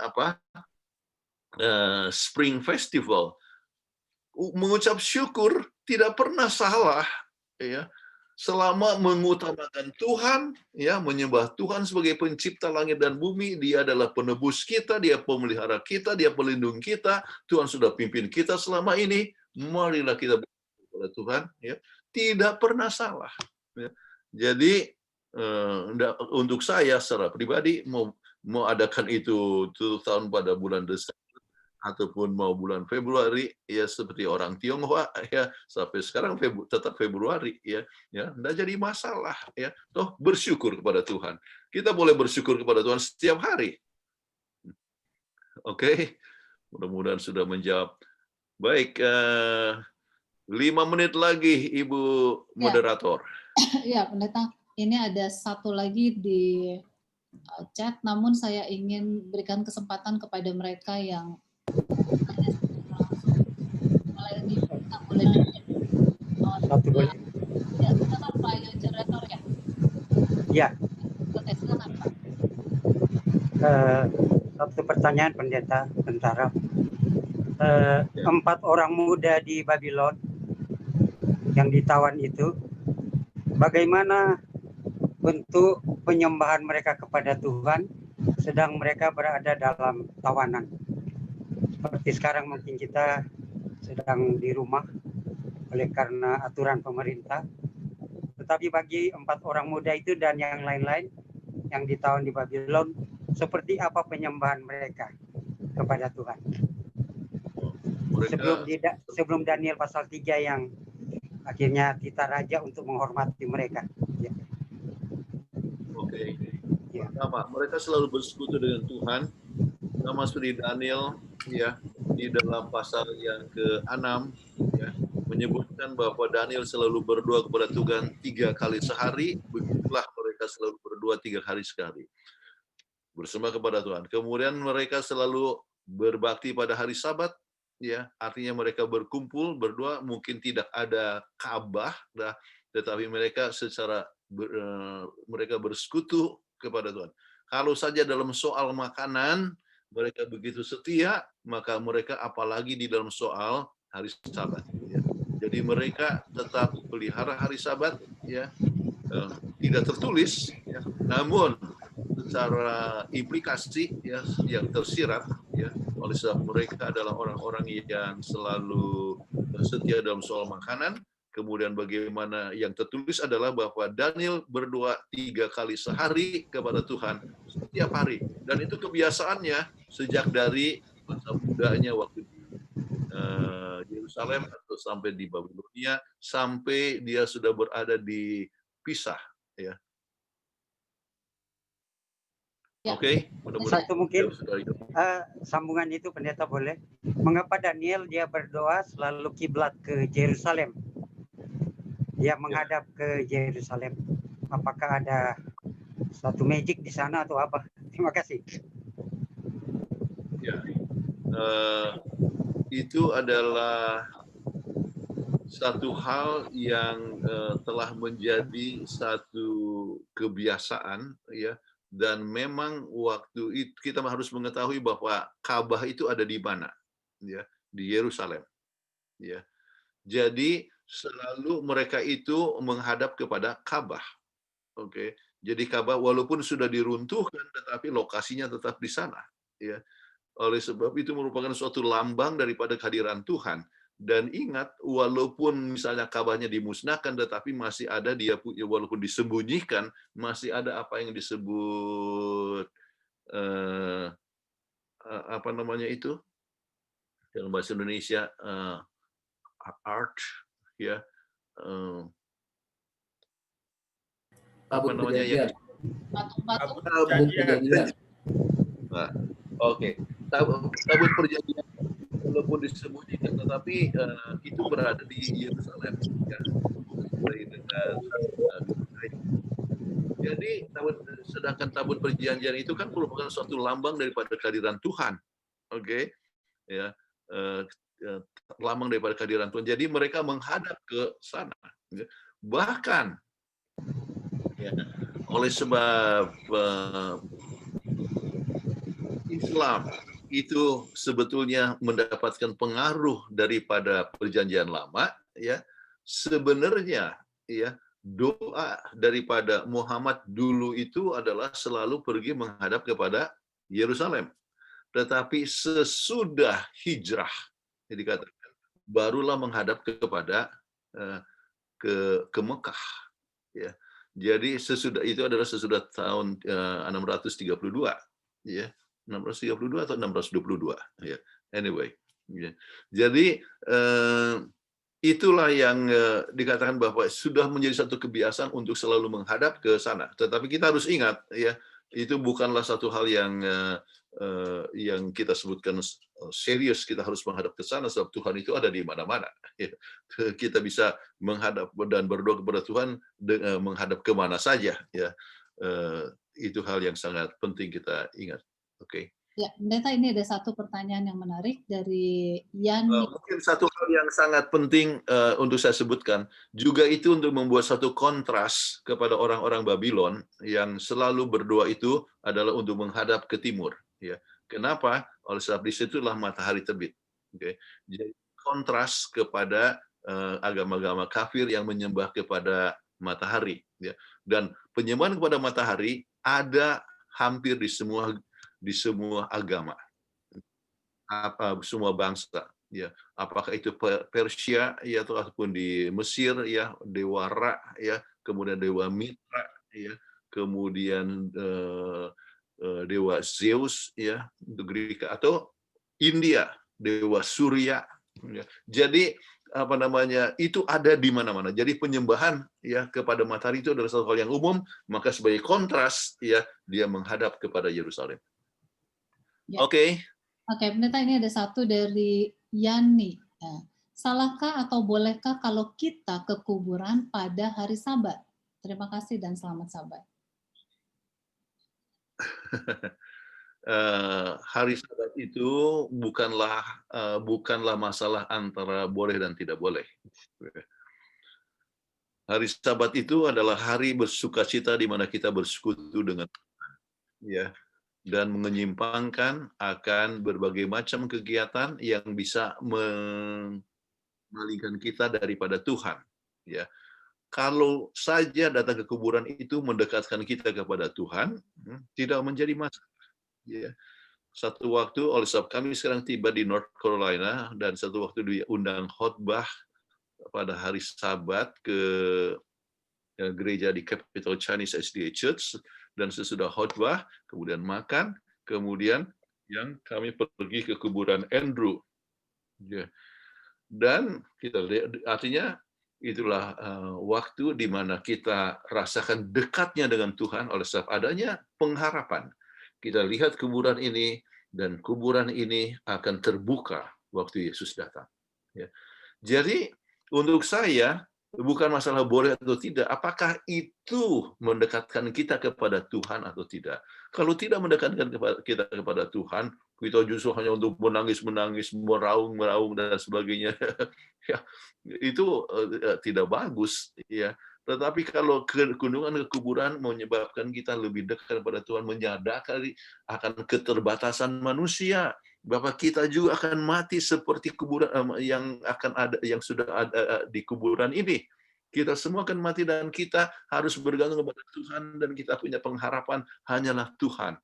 S3: Spring Festival, mengucap syukur tidak pernah salah ya. Selama mengutamakan Tuhan, ya, menyembah Tuhan sebagai pencipta langit dan bumi, Dia adalah penebus kita, Dia pemelihara kita, Dia pelindung kita, Tuhan sudah pimpin kita selama ini, marilah kita bersyukur kepada kepada Tuhan, ya, tidak pernah salah. Ya. Jadi untuk saya secara pribadi mau adakan itu tahun pada bulan Desember ataupun mau bulan Februari, ya seperti orang Tionghoa, ya sampai sekarang tetap Februari, ya enggak jadi masalah, ya toh bersyukur kepada Tuhan. Kita boleh bersyukur kepada Tuhan setiap hari. Oke, mudah-mudahan sudah menjawab. Baik, 5 menit lagi Ibu moderator.
S1: Ya, Pendeta, ini ada satu lagi di chat, namun saya ingin berikan kesempatan kepada mereka yang
S10: Satu boleh.
S1: Ya, silakan Pak Moderator ya.
S10: Ya.
S1: Silakan Pak.
S10: Satu pertanyaan Pendeta Bentara. 4 orang muda di Babylon yang ditawan itu, bagaimana bentuk penyembahan mereka kepada Tuhan sedang mereka berada dalam tawanan? Seperti sekarang mungkin kita sedang di rumah oleh karena aturan pemerintah. Tetapi bagi 4 orang muda itu dan yang lain-lain yang ditawan di Babylon, seperti apa penyembahan mereka kepada Tuhan? Sebelum Daniel pasal 3 yang akhirnya kita raja untuk menghormati mereka. Ya.
S3: Oke. Pertama, mereka selalu bersekutu dengan Tuhan. Sama seperti Daniel, ya, di dalam pasal yang ke-6, ya, menyebutkan bahwa Daniel selalu berdoa kepada Tuhan 3 kali sehari. Begitulah mereka selalu berdoa 3 hari sekali. Bersembah kepada Tuhan. Kemudian mereka selalu berbakti pada hari Sabat. Ya, artinya mereka berkumpul berdoa, mungkin tidak ada Ka'bah, tetapi mereka mereka bersekutu kepada Tuhan. Kalau saja dalam soal makanan mereka begitu setia, maka mereka apalagi di dalam soal hari Sabat. Ya. Jadi mereka tetap pelihara hari Sabat, ya, tidak tertulis, ya, namun secara implikasi, ya, yang tersirat, ya, oleh sebab mereka adalah orang-orang yang selalu setia dalam soal makanan. Kemudian bagaimana yang tertulis adalah bahwa Daniel berdoa 3 kali sehari kepada Tuhan setiap hari, dan itu kebiasaannya sejak dari masa mudanya waktu di Yerusalem atau sampai di Babilonia, sampai dia sudah berada di Pisah, ya. Oke,
S10: satu mungkin sambungan itu Pendeta boleh. Mengapa Daniel dia berdoa selalu kiblat ke Yerusalem? Dia menghadap ke Yerusalem. Apakah ada satu magic di sana atau apa? Terima kasih.
S3: Ya, itu adalah satu hal yang telah menjadi satu kebiasaan, ya. Dan memang waktu itu kita harus mengetahui bahwa Ka'bah itu ada di mana, ya, di Yerusalem, ya. Jadi selalu mereka itu menghadap kepada Ka'bah, oke. Jadi Ka'bah walaupun sudah diruntuhkan, tetapi lokasinya tetap di sana, ya. Oleh sebab itu merupakan suatu lambang daripada kehadiran Tuhan. Dan ingat, walaupun misalnya Ka'bahnya dimusnahkan, tetapi masih ada dia punya, walaupun disembunyikan, masih ada apa yang disebut apa namanya itu dalam bahasa Indonesia, art, ya, apa namanya ya? Tabut perjanjian. Nah, oke, tabut perjanjian walaupun disembunyikan, tetapi itu berada di Yerusalem, ya. Jadi sedangkan tabut perjanjian itu kan merupakan suatu lambang daripada kehadiran Tuhan, oke, ya, lambang daripada kehadiran Tuhan. Jadi mereka menghadap ke sana, ya. Bahkan, ya, oleh sebab Islam itu sebetulnya mendapatkan pengaruh daripada perjanjian lama, ya. Sebenarnya, ya, doa daripada Muhammad dulu itu adalah selalu pergi menghadap kepada Yerusalem. Tetapi sesudah hijrah, jadi dikatakan barulah menghadap kepada ke Mekah. Ya. Jadi sesudah tahun 632, ya, 632 atau 622, ya. Anyway, ya. Jadi itulah yang dikatakan bahwa sudah menjadi satu kebiasaan untuk selalu menghadap ke sana. Tetapi kita harus ingat, ya, itu bukanlah satu hal yang kita sebutkan serius. Kita harus menghadap ke sana sebab Tuhan itu ada di mana-mana. Ya. Kita bisa menghadap dan berdoa kepada Tuhan menghadap kemana saja. Ya, itu hal yang sangat penting kita ingat. Oke.
S1: Ya, Pendeta, ini ada satu pertanyaan yang menarik dari Yani.
S3: Mungkin satu hal yang sangat penting untuk saya sebutkan, juga itu untuk membuat satu kontras kepada orang-orang Babylon yang selalu berdoa itu adalah untuk menghadap ke timur. Ya. Kenapa? Oleh sebab di situlah matahari terbit. Okay. Jadi kontras kepada agama-agama kafir yang menyembah kepada matahari. Ya. Dan penyembahan kepada matahari ada hampir di semua agama, semua bangsa, ya, apakah itu Persia, ya, ataupun di Mesir, ya, dewa Ra, ya, kemudian dewa Mitra, ya, kemudian dewa Zeus, ya, untuk Greek, atau India dewa Surya, ya. Jadi itu ada di mana-mana. Jadi penyembahan, ya, kepada matahari itu adalah satu hal yang umum, maka sebagai kontras, ya, dia menghadap kepada Yerusalem.
S1: Ya.
S3: Oke.
S1: Oke, Pendeta, ini ada satu dari Yani. Ya. Salahkah atau bolehkah kalau kita ke kuburan pada hari Sabat? Terima kasih dan selamat Sabat.
S3: Hari Sabat itu bukanlah masalah antara boleh dan tidak boleh. Hari Sabat itu adalah hari bersukacita di mana kita bersekutu dengan Tuhan, ya, dan menyimpangkan akan berbagai macam kegiatan yang bisa memalingkan kita daripada Tuhan. Ya, kalau saja datang ke kuburan itu mendekatkan kita kepada Tuhan, tidak menjadi masalah. Ya. Satu waktu, oleh sebab kami sekarang tiba di North Carolina, dan satu waktu diundang khotbah pada hari Sabat ke gereja di Capital Chinese SDA Church, dan sesudah khotbah, kemudian makan, kemudian yang kami pergi ke kuburan Andrew. Ya. Dan kita lihat, artinya itulah waktu di mana kita rasakan dekatnya dengan Tuhan oleh sebab adanya pengharapan. Kita lihat kuburan ini, dan kuburan ini akan terbuka waktu Yesus datang. Ya. Jadi untuk saya, bukan masalah boleh atau tidak, apakah itu mendekatkan kita kepada Tuhan atau tidak. Kalau tidak mendekatkan kita kepada Tuhan, kita justru hanya untuk menangis-menangis, meraung-meraung, dan sebagainya. Ya, itu tidak bagus. Ya. Tetapi kalau kunjungan ke kuburan menyebabkan kita lebih dekat kepada Tuhan, menyadari akan keterbatasan manusia, bahwa kita juga akan mati seperti kuburan yang sudah ada di kuburan ini. Kita semua akan mati dan kita harus bergantung kepada Tuhan, dan kita punya pengharapan hanyalah Tuhan.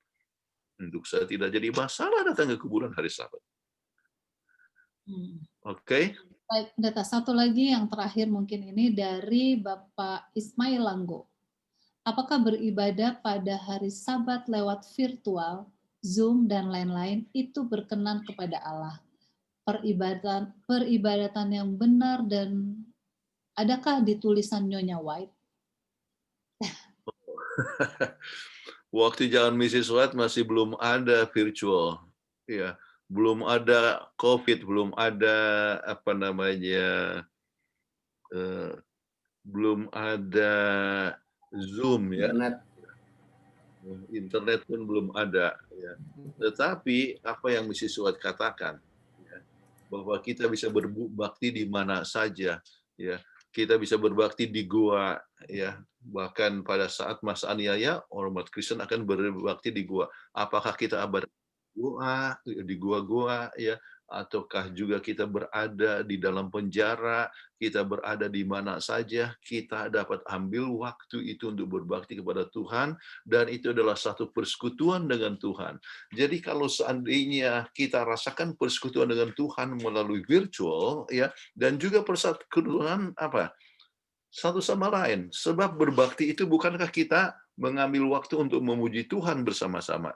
S3: Untuk saya tidak jadi masalah datang ke kuburan hari Sabat. Oke.
S1: Baik, Pendeta, satu lagi yang terakhir mungkin ini dari Bapak Ismail Langgo. Apakah beribadah pada hari Sabat lewat virtual, Zoom, dan lain-lain itu berkenan kepada Allah? Peribadatan yang benar, dan adakah di tulisan Nyonya White?
S3: Waktu zaman Mrs. White masih belum ada virtual, ya, belum ada COVID, belum ada belum ada Zoom, ya. Internet pun belum ada. Ya. Tetapi apa yang Mrs. White katakan, ya, bahwa kita bisa berbakti di mana saja, ya. Kita bisa berbakti di gua, ya. Bahkan pada saat masa aniaya, umat Kristen akan berbakti di gua. Apakah kita di gua-gua ya, ataukah juga kita berada di dalam penjara, kita berada di mana saja, kita dapat ambil waktu itu untuk berbakti kepada Tuhan, dan itu adalah satu persekutuan dengan Tuhan. Jadi kalau seandainya kita rasakan persekutuan dengan Tuhan melalui virtual ya, dan juga persekutuan satu sama lain, sebab berbakti itu bukankah kita mengambil waktu untuk memuji Tuhan bersama-sama?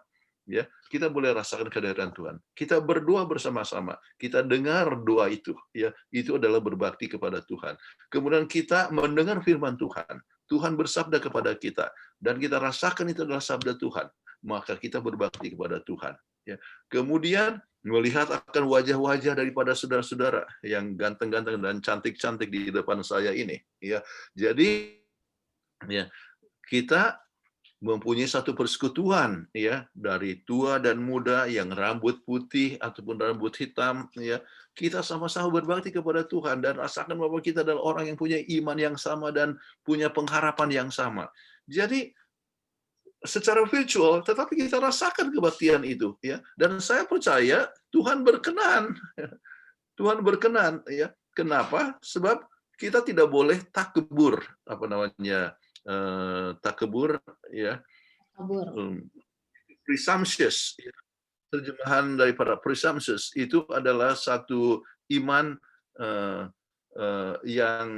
S3: Ya, kita boleh rasakan kehadiran Tuhan. Kita berdoa bersama-sama. Kita dengar doa itu, ya. Itu adalah berbakti kepada Tuhan. Kemudian kita mendengar firman Tuhan. Tuhan bersabda kepada kita dan kita rasakan itu adalah sabda Tuhan. Maka kita berbakti kepada Tuhan, ya. Kemudian melihat akan wajah-wajah daripada saudara-saudara yang ganteng-ganteng dan cantik-cantik di depan saya ini, ya. Jadi, ya, kita mempunyai satu persekutuan ya, dari tua dan muda, yang rambut putih ataupun rambut hitam ya, kita sama-sama berbakti kepada Tuhan dan rasakan bahwa kita adalah orang yang punya iman yang sama dan punya pengharapan yang sama. Jadi secara virtual tetapi kita rasakan kebaktian itu ya, dan saya percaya Tuhan berkenan. Tuhan berkenan ya. Kenapa? Sebab kita tidak boleh takbur, takbur ya, presumptuous, terjemahan daripada presumptuous itu adalah satu iman yang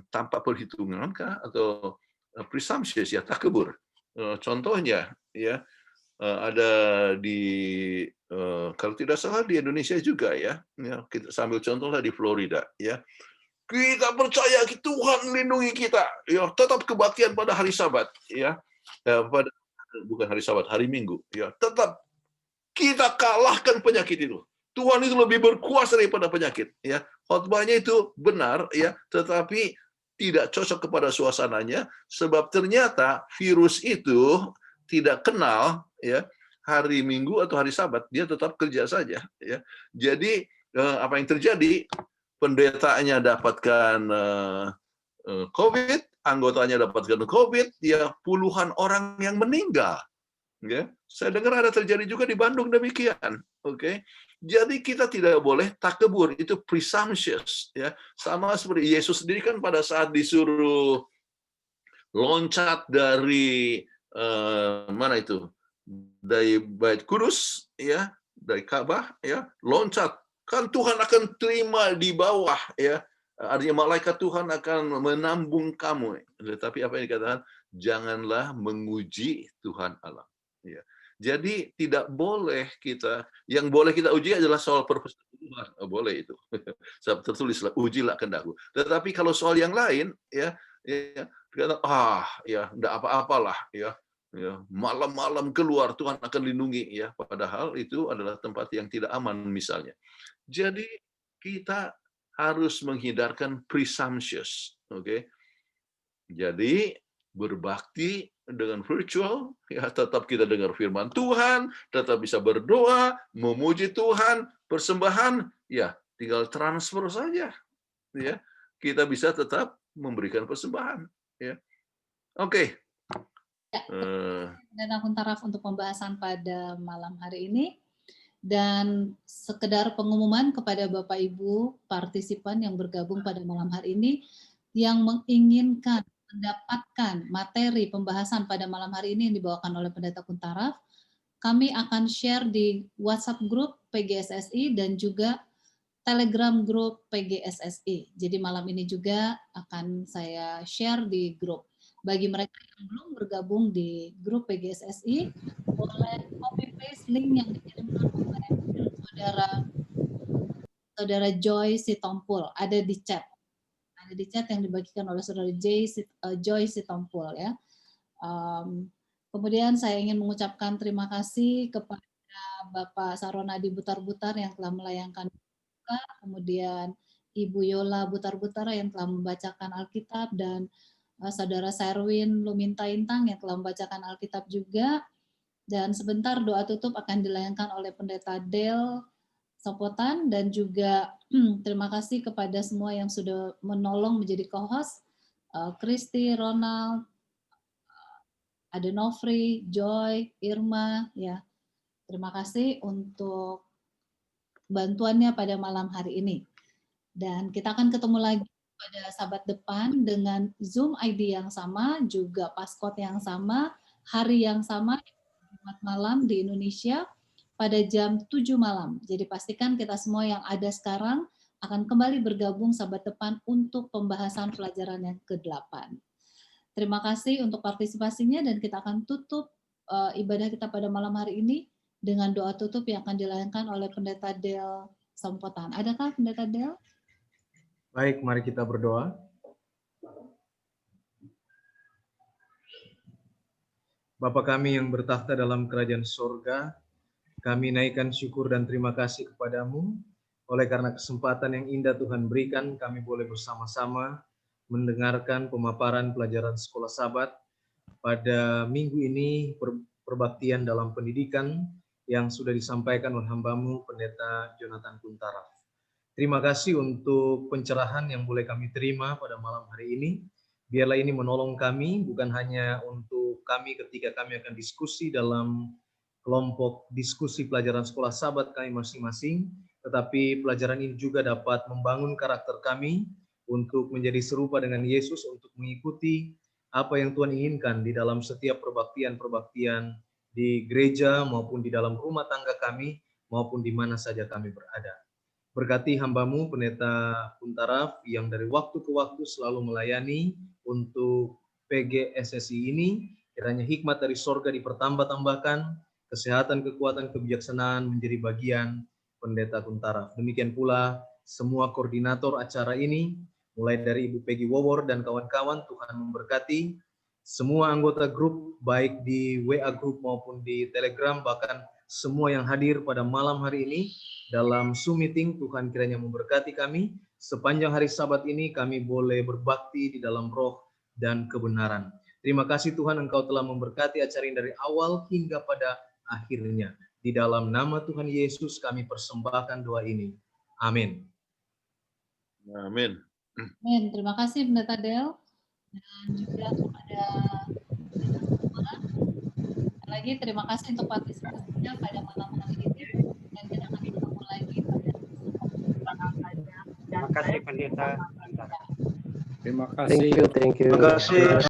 S3: tanpa perhitungan kah, atau presumptuous ya, takbur. Contohnya ya, ada di kalau tidak salah di Indonesia juga ya, kita sambil contohlah di Florida ya. Kita percaya Tuhan lindungi kita, ya, tetap kebaktian pada hari Sabat, ya, bukan hari Sabat, hari Minggu, ya, tetap kita kalahkan penyakit itu. Tuhan itu lebih berkuasa daripada penyakit, ya. Khotbahnya itu benar, ya, tetapi tidak cocok kepada suasananya, sebab ternyata virus itu tidak kenal, ya, hari Minggu atau hari Sabat, dia tetap kerja saja, ya. Jadi apa yang terjadi? Pendetanya dapatkan COVID, anggotanya dapatkan COVID, ya, puluhan orang yang meninggal. Okay? Saya dengar ada terjadi juga di Bandung demikian. Okay? Jadi kita tidak boleh takbur, itu presumptuous. Ya. Sama seperti Yesus sendiri kan pada saat disuruh loncat dari mana itu? Dari Bait Kudus, ya, dari Ka'bah, ya, loncat. Kan Tuhan akan terima di bawah, ya. Artinya malaikat Tuhan akan menambung kamu. Tetapi apa yang dikatakan? Janganlah menguji Tuhan Allah. Ya. Jadi tidak boleh kita, yang boleh kita uji adalah soal purpose Tuhan. Boleh itu. Tertulislah, ujilah kehendakku. Tetapi kalau soal yang lain, ya, dikatakan, ya, enggak apa-apalah, ya. Ya, malam-malam keluar Tuhan akan lindungi, ya. Padahal itu adalah tempat yang tidak aman misalnya. Jadi kita harus menghindarkan presumptuous, oke? Jadi berbakti dengan virtual, ya, tetap kita dengar firman Tuhan, tetap bisa berdoa, memuji Tuhan, persembahan, ya, tinggal transfer saja, ya. Kita bisa tetap memberikan persembahan, ya. Oke.
S1: Dan akun taraf untuk pembahasan pada malam hari ini. Dan sekedar pengumuman kepada Bapak Ibu partisipan yang bergabung pada malam hari ini yang menginginkan mendapatkan materi pembahasan pada malam hari ini yang dibawakan oleh Pendeta Kuntaraf, kami akan share di WhatsApp grup PGSSI dan juga Telegram grup PGSSI. Jadi malam ini juga akan saya share di grup. Bagi mereka yang belum bergabung di grup PGSSI, boleh copy paste link yang dikirimkan oleh saudara Joy Sitompul, ada di chat yang dibagikan oleh saudara Joy Sitompul, ya. Kemudian saya ingin mengucapkan terima kasih kepada Bapak Saronadi Butar-Butar yang telah melayangkan, kemudian Ibu Yola Butar-Butar yang telah membacakan Alkitab, dan saudara Serwin Luminta-Intang yang telah membacakan Alkitab juga. Dan sebentar doa tutup akan dilayangkan oleh Pendeta Del Sopotan, dan juga terima kasih kepada semua yang sudah menolong menjadi co-host, Kristi, Ronald, ada Nofri, Joy, Irma, ya. Terima kasih untuk bantuannya pada malam hari ini. Dan kita akan ketemu lagi pada Sabat depan dengan Zoom ID yang sama, juga passcode yang sama, hari yang sama, Jumat malam di Indonesia pada jam 7 malam. Jadi pastikan kita semua yang ada sekarang akan kembali bergabung Sabat depan untuk pembahasan pelajaran yang ke-8. Terima kasih untuk partisipasinya dan kita akan tutup ibadah kita pada malam hari ini dengan doa tutup yang akan dilayankan oleh Pendeta Del Sampotan. Adakah Pendeta Del?
S6: Baik, mari kita berdoa. Bapa kami yang bertakhta dalam kerajaan surga, kami naikkan syukur dan terima kasih kepadamu. Oleh karena kesempatan yang indah Tuhan berikan, kami boleh bersama-sama mendengarkan pemaparan pelajaran sekolah Sabat pada minggu ini, perbaktian dalam pendidikan yang sudah disampaikan oleh hamba-Mu Pendeta Jonathan Kuntaraf. Terima kasih untuk pencerahan yang boleh kami terima pada malam hari ini. Biarlah ini menolong kami, bukan hanya untuk kami ketika kami akan diskusi dalam kelompok diskusi pelajaran sekolah Sabat kami masing-masing, tetapi pelajaran ini juga dapat membangun karakter kami untuk menjadi serupa dengan Yesus, untuk mengikuti apa yang Tuhan inginkan di dalam setiap perbaktian-perbaktian di gereja maupun di dalam rumah tangga kami, maupun di mana saja kami berada. Berkati hamba-Mu Pendeta Kuntaraf yang dari waktu ke waktu selalu melayani untuk PGSSI ini, kiranya hikmat dari sorga dipertambah-tambahkan, kesehatan, kekuatan, kebijaksanaan menjadi bagian Pendeta Kuntaraf. Demikian pula semua koordinator acara ini, mulai dari Ibu Peggy Wowor dan kawan-kawan, Tuhan memberkati semua anggota grup, baik di WA Group maupun di Telegram, bahkan semua yang hadir pada malam hari ini dalam Zoom meeting. Tuhan kiranya memberkati kami. Sepanjang hari Sabat ini kami boleh berbakti di dalam roh dan kebenaran. Terima kasih Tuhan, Engkau telah memberkati acara ini dari awal hingga pada akhirnya. Di dalam nama Tuhan Yesus kami persembahkan doa ini. Amin.
S3: Amin.
S1: Amin. Terima kasih Pendeta Del dan juga kepada semua. Lagi terima kasih untuk partisipasinya pada malam hari ini dan kita akan ketemu lagi pada
S10: Terima kasih Pendeta.
S8: Terima kasih.
S10: Thank you.
S6: Terima kasih.